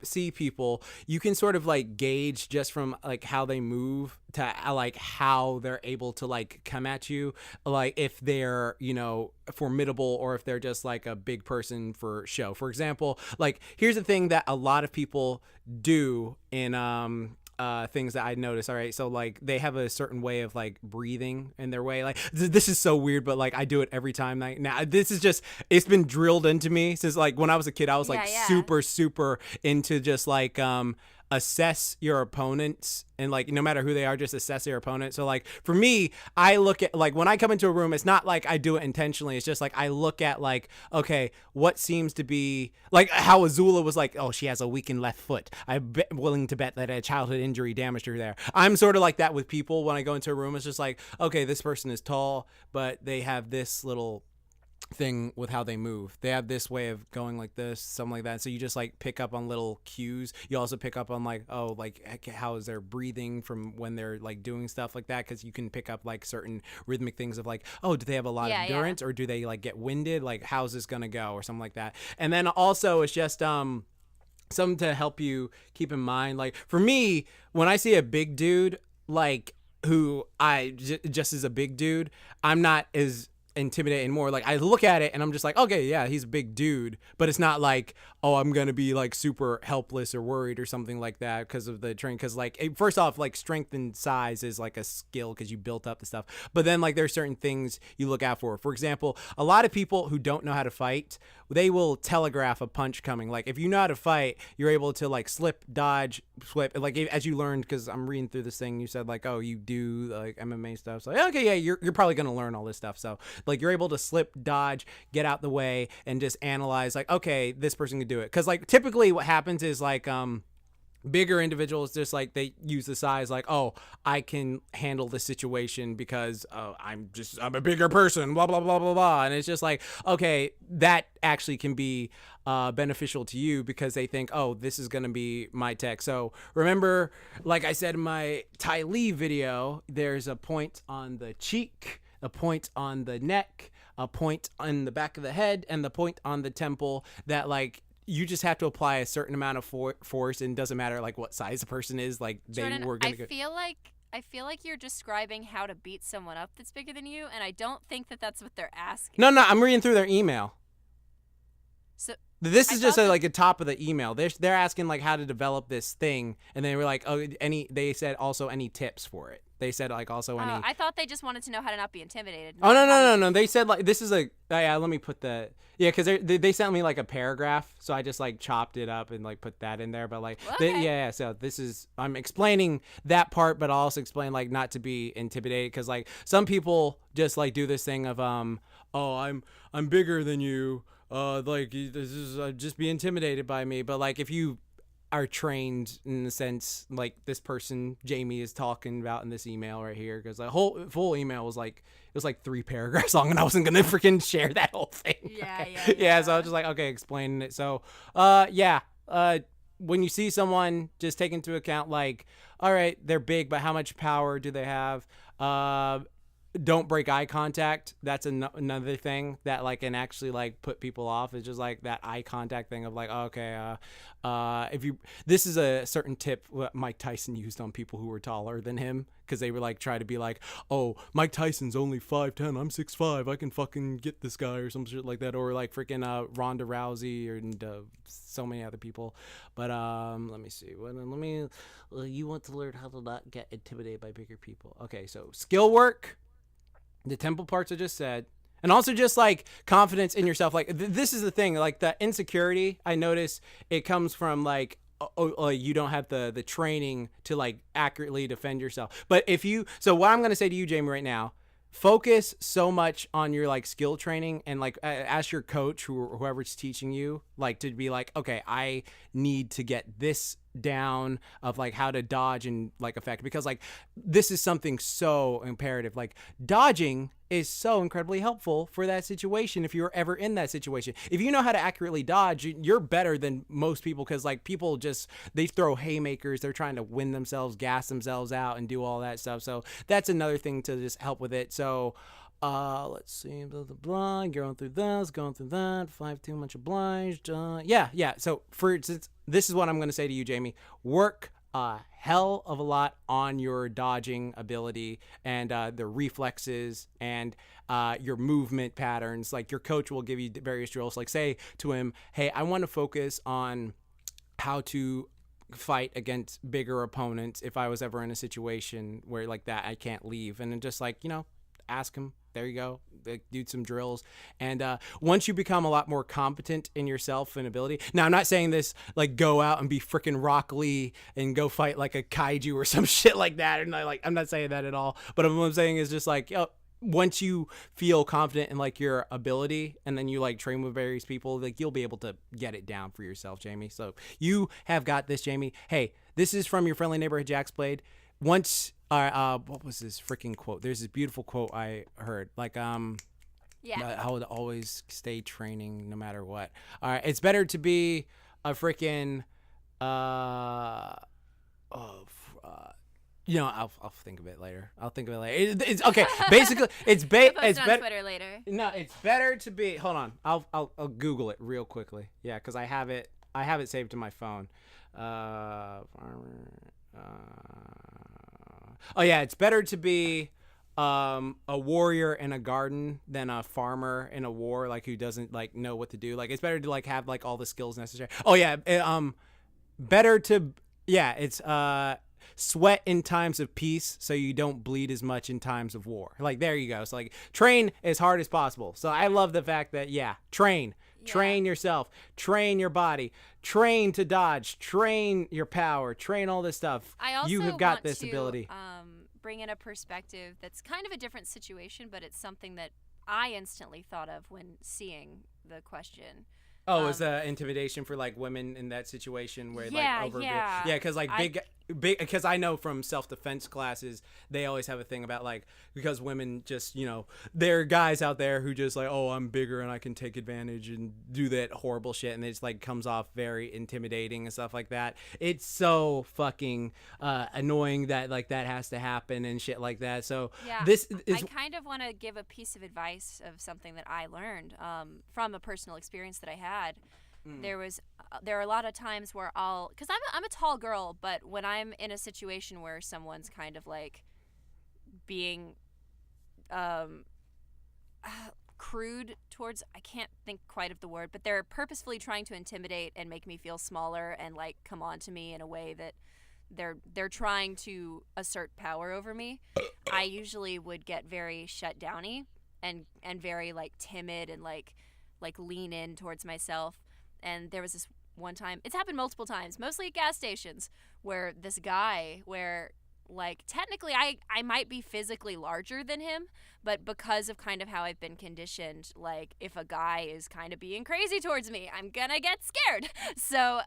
see people, you can sort of like gauge just from like how they move to like how they're able to like come at you, like if they're, you know, formidable or if they're just like a big person for show. For example, like here's the thing that a lot of people do in things that I noticed. All right, so like they have a certain way of like breathing in their way. Like this is so weird, but like I do it every time. Like now this is just, it's been drilled into me since like when I was a kid. I was like super into just like assess your opponents, and like no matter who they are, just assess their opponent. So like for me, I look at like when I come into a room, it's not like I do it intentionally. It's just like I look at like, okay, what seems to be like how Azula was like, oh, she has a weakened left foot. I'm willing to bet that a childhood injury damaged her there. I'm sort of like that with people when I go into a room. It's just like, okay, this person is tall, but they have this little thing with how they move. They have this way of going like this, something like that. So you just like pick up on little cues. You also pick up on like, oh, like how is their breathing from when they're like doing stuff like that, because you can pick up like certain rhythmic things of like, oh, do they have a lot of endurance or do they like get winded? Like how's this gonna go or something like that. And then also it's just something to help you keep in mind. Like for me, when I see a big dude, like who just as a big dude, I'm not as intimidating more. Like I look at it and I'm just like, okay, yeah, he's a big dude, but it's not like, oh, I'm gonna be like super helpless or worried or something like that because of the training. Because like first off, like strength and size is like a skill because you built up the stuff, but then like there's certain things you look out for. For example, a lot of people who don't know how to fight, they will telegraph a punch coming. Like if you know how to fight, you're able to like slip, dodge, flip. Like as you learned, because I'm reading through this thing, you said like, oh, you do like MMA stuff. So okay, yeah, you're probably gonna learn all this stuff. So like you're able to slip, dodge, get out the way, and just analyze like, okay, this person can do it. Because like typically what happens is like bigger individuals just like they use the size like, oh, I can handle the situation because I'm a bigger person, blah blah blah blah blah. And it's just like, okay, that actually can be beneficial to you because they think, oh, this is gonna be my tech. So remember, like I said in my Ty Lee video, there's a point on the cheek, a point on the neck, a point on the back of the head, and the point on the temple that like you just have to apply a certain amount of force, and it doesn't matter like what size the person is. Like Jordan, they were gonna I feel like you're describing how to beat someone up that's bigger than you, and I don't think that that's what they're asking. No, I'm reading through their email. So this is just like a top of the email. They're asking like how to develop this thing, and they were like, oh, they said also any tips for it. They said like also any. I thought they just wanted to know how to not be intimidated. Oh no! They said like this is a yeah. Let me put the because they sent me like a paragraph, so I just like chopped it up and like put that in there. But like okay. so this is I'm explaining that part, but I'll also explain like not to be intimidated because like some people just like do this thing of oh I'm bigger than you like this is just be intimidated by me. But like if you are trained in the sense like this person Jamie is talking about in this email right here because the whole full email was like it was like 3 paragraphs long and I wasn't gonna freaking share that whole thing. Yeah, Okay. yeah. So I was just like okay explaining it. So when you see someone just take into account like all right they're big but how much power do they have don't break eye contact. That's another thing that like can actually like put people off. It's just like that eye contact thing of like okay if you this is a certain tip what Mike Tyson used on people who were taller than him because they were like try to be like oh Mike Tyson's only 5'10", I'm 6'5", I can fucking get this guy or some shit like that or like freaking Ronda Rousey and so many other people. But let me see you want to learn how to not get intimidated by bigger people. Okay, so skill work, the temple parts I just said, and also just like confidence in yourself. Like this is the thing, like the insecurity I notice it comes from like you don't have the training to like accurately defend yourself. But if you so what I'm going to say to you Jamie right now, focus so much on your like skill training and like ask your coach whoever's teaching you like to be like okay I need to get this down of like how to dodge and like affect because like this is something so imperative. Like dodging is so incredibly helpful for that situation if you're ever in that situation. If you know how to accurately dodge, you're better than most people because like people just they throw haymakers, they're trying to win themselves, gas themselves out and do all that stuff. So that's another thing to just help with it. So let's see, blah blah blah. Going through that. 5'2", much obliged. Yeah. So for instance, this is what I'm going to say to you, Jamie. Work a hell of a lot on your dodging ability and the reflexes and your movement patterns. Like your coach will give you various drills. Like say to him, hey, I want to focus on how to fight against bigger opponents if I was ever in a situation where like that I can't leave. And then just like, ask him. There you go. Do some drills. And once you become a lot more competent in yourself and ability. Now, I'm not saying this like go out and be freaking Rock Lee and go fight like a kaiju or some shit like that. And I'm not saying that at all. But what I'm saying is just like, once you feel confident in like your ability and then you like train with various people, like you'll be able to get it down for yourself, Jamie. So you have got this, Jamie. Hey, this is from your friendly neighborhood Jack's Blade. Once what was this freaking quote? There's this beautiful quote I heard. Like I would always stay training no matter what. All right, it's better to be a freaking I'll think of it later. It's okay. Basically, it's better. On Twitter later. No, it's better to be. Hold on, I'll Google it real quickly. Yeah, because I have it saved to my phone. It's better to be a warrior in a garden than a farmer in a war, like who doesn't like know what to do. Like it's better to like have like all the skills necessary. Better to it's sweat in times of peace so you don't bleed as much in times of war. Like there you go. So like train as hard as possible. So I love the fact that train yourself, train your body, train to dodge, train your power, train all this stuff. I also you have got want this to, ability. Bring in a perspective that's kind of a different situation, but it's something that I instantly thought of when seeing the question. Is intimidation for like women in that situation where yeah, because like big because I know from self-defense classes they always have a thing about like because women just there are guys out there who just like I'm bigger and I can take advantage and do that horrible shit and it just like comes off very intimidating and stuff like that. It's so fucking annoying that like that has to happen and shit like that. So this is I kind of want to give a piece of advice of something that I learned from a personal experience that I had. There are a lot of times where because I'm a tall girl, but when I'm in a situation where someone's kind of like being crude towards, I can't think quite of the word, but they're purposefully trying to intimidate and make me feel smaller and like come on to me in a way that they're trying to assert power over me, I usually would get very shut downy and very like timid and like lean in towards myself. And there was this one time, it's happened multiple times, mostly at gas stations, where this guy, where like technically I might be physically larger than him, but because of kind of how I've been conditioned, like if a guy is kind of being crazy towards me, I'm gonna get scared. So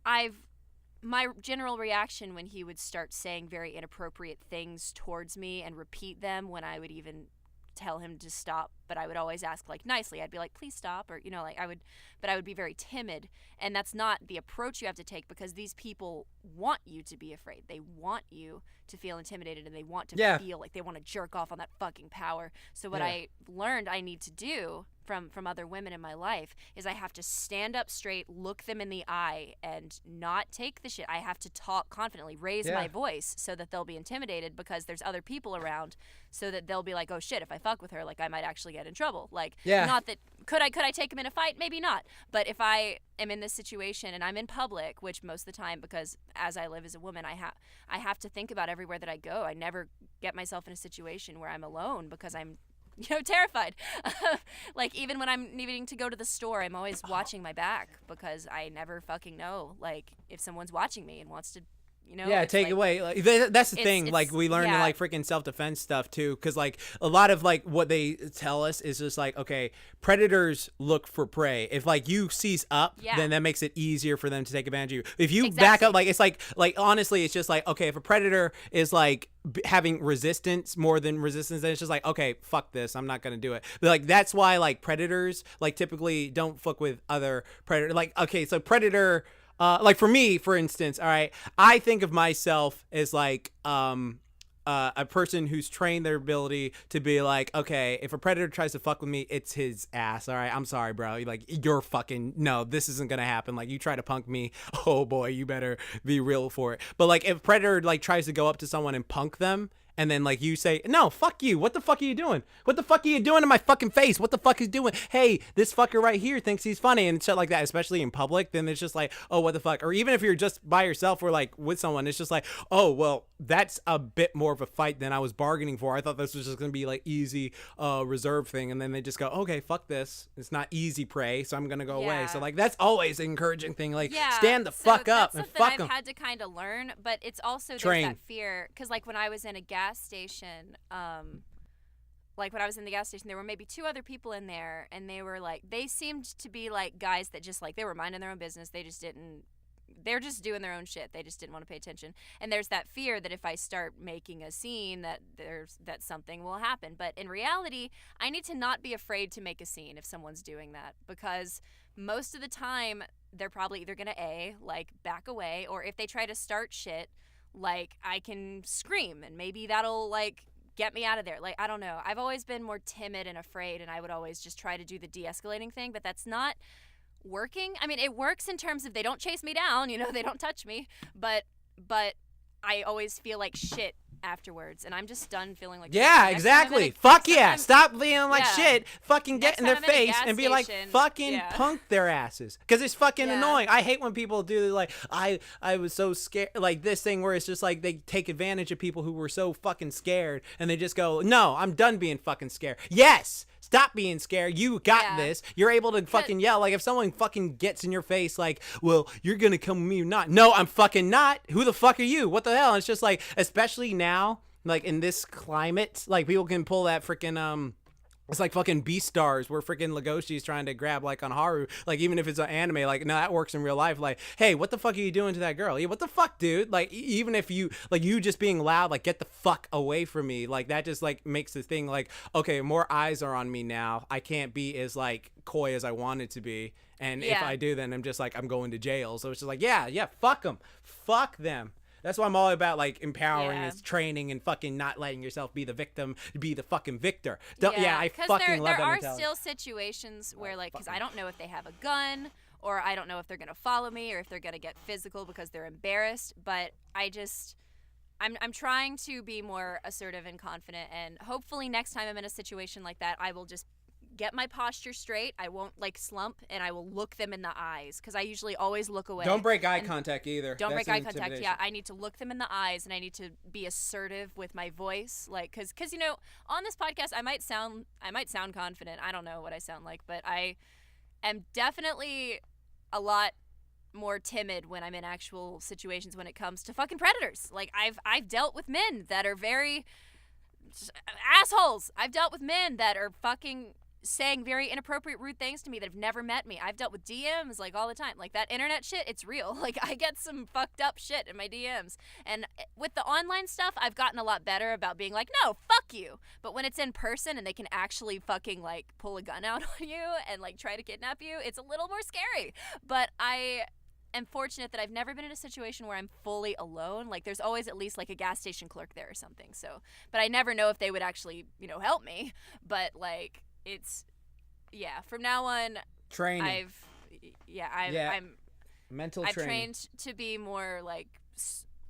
my general reaction when he would start saying very inappropriate things towards me and repeat them when I would even tell him to stop, but I would always ask like nicely. I'd be like, please stop, or like I would be very timid, and that's not the approach you have to take, because these people want you to be afraid. They want you to feel intimidated, and they want to feel like they want to jerk off on that fucking power. So what I learned I need to do from other women in my life is I have to stand up straight, look them in the eye, and not take the shit. I have to talk confidently, raise my voice so that they'll be intimidated, because there's other people around, so that they'll be like, oh shit, if I fuck with her, like I might actually get in trouble. Like, not that could I take him in a fight? Maybe not. But if I am in this situation and I'm in public, which most of the time, because as I live as a woman, I have to think about everywhere that I go. I never get myself in a situation where I'm alone, because I'm terrified. Like even when I'm needing to go to the store, I'm always watching my back, because I never fucking know, like if someone's watching me and wants to take away. Like, that's the thing. Like we learn in like freaking self-defense stuff too, because like a lot of like what they tell us is just like, okay, predators look for prey. If like you seize up, then that makes it easier for them to take advantage of you. If you back up, like it's like honestly, it's just like, okay, if a predator is like having resistance more than resistance, then it's just like, okay, fuck this, I'm not gonna do it. But like that's why like predators like typically don't fuck with other predators. Like okay, so predator. Like for me, for instance, all right, I think of myself as like a person who's trained their ability to be like, okay, if a predator tries to fuck with me, it's his ass. All right, I'm sorry, bro. You're fucking no, this isn't gonna happen. Like you try to punk me, oh boy, you better be real for it. But like if predator like tries to go up to someone and punk them, and then like you say, no, fuck you. What the fuck are you doing? What the fuck are you doing in my fucking face? What the fuck is doing? Hey, this fucker right here thinks he's funny and shit like that, especially in public. Then it's just like, oh, what the fuck? Or even if you're just by yourself or like with someone, it's just like, oh, well, that's a bit more of a fight than I was bargaining for. I thought this was just going to be like easy reserve thing. And then they just go, okay, fuck this. It's not easy prey, so I'm going to go away. So like that's always an encouraging thing. Like stand the fuck up and fuck them. I've had to kind of learn, but it's also there's that fear. Because like when I was in a gas station, there were maybe two other people in there, and they were like, they seemed to be like guys that just like they were minding their own business. They're just doing their own shit. They just didn't want to pay attention. And there's that fear that if I start making a scene that something will happen. But in reality, I need to not be afraid to make a scene if someone's doing that, because most of the time they're probably either going to like back away, or if they try to start shit, like I can scream and maybe that'll like get me out of there. Like I don't know. I've always been more timid and afraid, and I would always just try to do the de-escalating thing, but that's not working. I mean, it works in terms of they don't chase me down, they don't touch me, but I always feel like shit afterwards, and I'm just done feeling like shit. Exactly. Fuck yeah. Stop feeling like shit. Fucking get in their face and be like, fucking punk their asses, because it's fucking annoying. I hate when people do like I was so scared, like this thing where it's just like they take advantage of people who were so fucking scared, and they just go, no, I'm done being fucking scared. Yes, stop being scared. You got this. You're able to fucking yell. Like if someone fucking gets in your face like, well, you're gonna come with me or not. No, I'm fucking not. Who the fuck are you? What the hell? And it's just like, especially now, like in this climate, like people can pull that freaking it's like fucking Beastars where freaking Legoshi's trying to grab like on Haru. Like even if it's an anime, like no, that works in real life. Like, hey, what the fuck are you doing to that girl? Yeah, what the fuck, dude? Like even if you like you just being loud, like get the fuck away from me. Like that just like makes the thing like, okay, more eyes are on me now. I can't be as like coy as I wanted to be. And if I do, then I'm just like I'm going to jail. So it's just like yeah, fuck them, fuck them. That's why I'm all about like empowering and training and fucking not letting yourself be the victim, be the fucking victor. I fucking love that mentality. There are still situations where like, because I don't know if they have a gun, or I don't know if they're gonna follow me, or if they're gonna get physical because they're embarrassed. But I'm trying to be more assertive and confident, and hopefully next time I'm in a situation like that, I will just get my posture straight. I won't like slump, and I will look them in the eyes because I usually always look away. Don't break eye contact either. Don't break eye contact. Yeah, I need to look them in the eyes, and I need to be assertive with my voice, like because you know, on this podcast I might sound confident. I don't know what I sound like, but I am definitely a lot more timid when I'm in actual situations when it comes to fucking predators. Like I've dealt with men that are very assholes. I've dealt with men that are fucking saying very inappropriate, rude things to me that have never met me. I've dealt with DMs like all the time. Like that internet shit, it's real. Like I get some fucked up shit in my DMs. And with the online stuff, I've gotten a lot better about being like, no, fuck you. But when it's in person and they can actually fucking like pull a gun out on you and like try to kidnap you, it's a little more scary. But I am fortunate that I've never been in a situation where I'm fully alone. Like there's always at least like a gas station clerk there or something. So, but I never know if they would actually, you know, help me. But like it's, yeah, from now on, training. I'm mental I've training. trained to be more like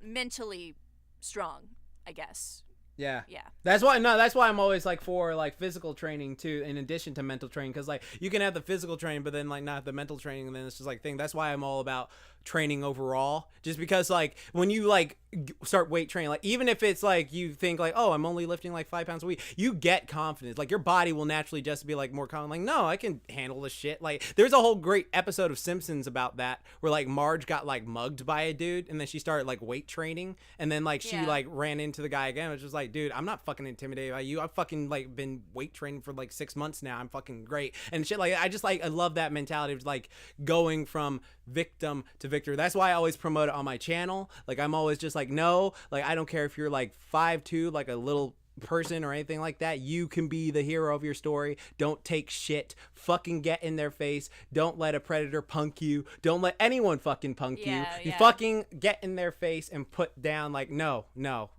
mentally strong, I guess. Yeah. Yeah. That's why I'm always like for like physical training too, in addition to mental training, because like you can have the physical training but then like not the mental training, and then it's just like thing. That's why I'm all about training overall, just because like when you like start weight training, like even if it's like you think like, oh, I'm only lifting like 5 pounds a week, you get confidence. Like your body will naturally just be like more confident, like, no, I can handle this shit. Like there's a whole great episode of Simpsons about that where like Marge got like mugged by a dude and then she started like weight training, and then like she like ran into the guy again. It was just like, dude, I'm not fucking intimidated by you. I've fucking like been weight training for like 6 months now. I'm fucking great and shit. Like I love that mentality of like going from victim to victor. That's why I always promote it on my channel. Like I'm always just like, no, like I don't care if you're like 5'2", like a little person or anything like that. You can be the hero of your story. Don't take shit. Fucking get in their face. Don't let a predator punk you. Don't let anyone fucking punk you. You fucking get in their face and put down like, no,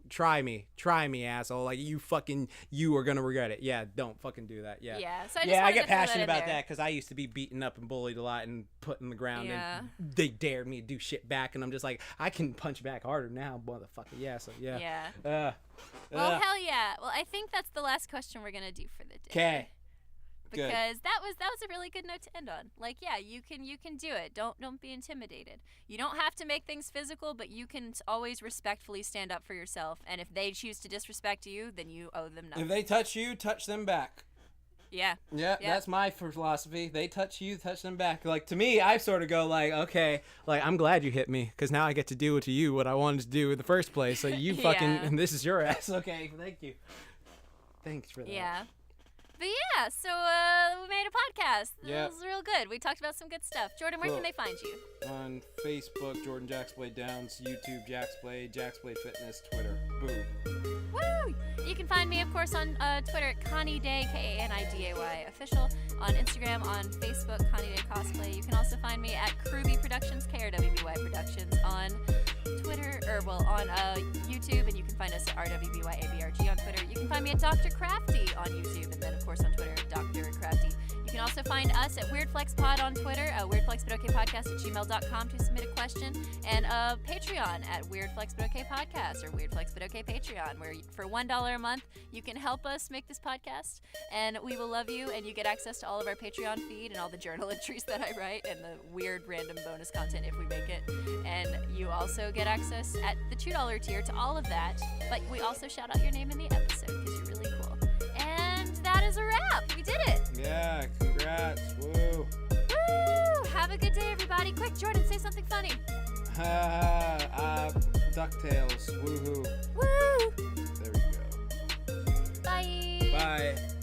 try me, asshole. Like you are gonna regret it. Yeah, don't fucking do that. Yeah. Yeah. So I get passionate about that because I used to be beaten up and bullied a lot and put in the ground, and they dared me to do shit back, and I'm just like, I can punch back harder now, motherfucker. Yeah. So yeah. Yeah. Well, hell yeah. Well, I think that's the last question we're gonna do for the day. Okay. Because that was a really good note to end on. Like, yeah, you can do it. Don't be intimidated. You don't have to make things physical, but you can always respectfully stand up for yourself. And if they choose to disrespect you, then you owe them nothing. If they touch you, touch them back. Yeah. Yeah, that's my philosophy. They touch you, touch them back. Like, to me, I sort of go like, okay, like, I'm glad you hit me, because now I get to do to you what I wanted to do in the first place. So you fucking, and this is your ass. Okay, thank you. Thanks for that. Yeah. But yeah, so we made a podcast. It was real good. We talked about some good stuff. Jordan, where can they find you? On Facebook, Jordan Jacksblade Downs, YouTube, Jacksblade Fitness, Twitter. Boom. Woo! You can find me, of course, on Twitter at Connie Day, Kaniday official. On Instagram, on Facebook, Connie Day Cosplay. You can also find me at Kruby Productions, KRWBY Productions, on Twitter, on YouTube, and you can find us at RWBYABRG on Twitter. You can find me at Dr. Crafty on YouTube, and then, of course, on Twitter, Dr. Crafty. You can also find us at WeirdFlexPod on Twitter, WeirdFlexButOkPodcast@gmail.com to submit a question, and Patreon at WeirdFlexButOkPodcast or WeirdFlexButOk Patreon, where for $1 a month, you can help us make this podcast, and we will love you, and you get access to all of our Patreon feed and all the journal entries that I write and the weird random bonus content if we make it. And you also get access at the $2 tier to all of that, but we also shout out your name in the episode because you're really cool. And that is a wrap. We did it. Yeah, congrats. Woo. Woo! Have a good day, everybody. Quick, Jordan, say something funny. DuckTales. Woohoo. Woo! There we go. Bye. Bye.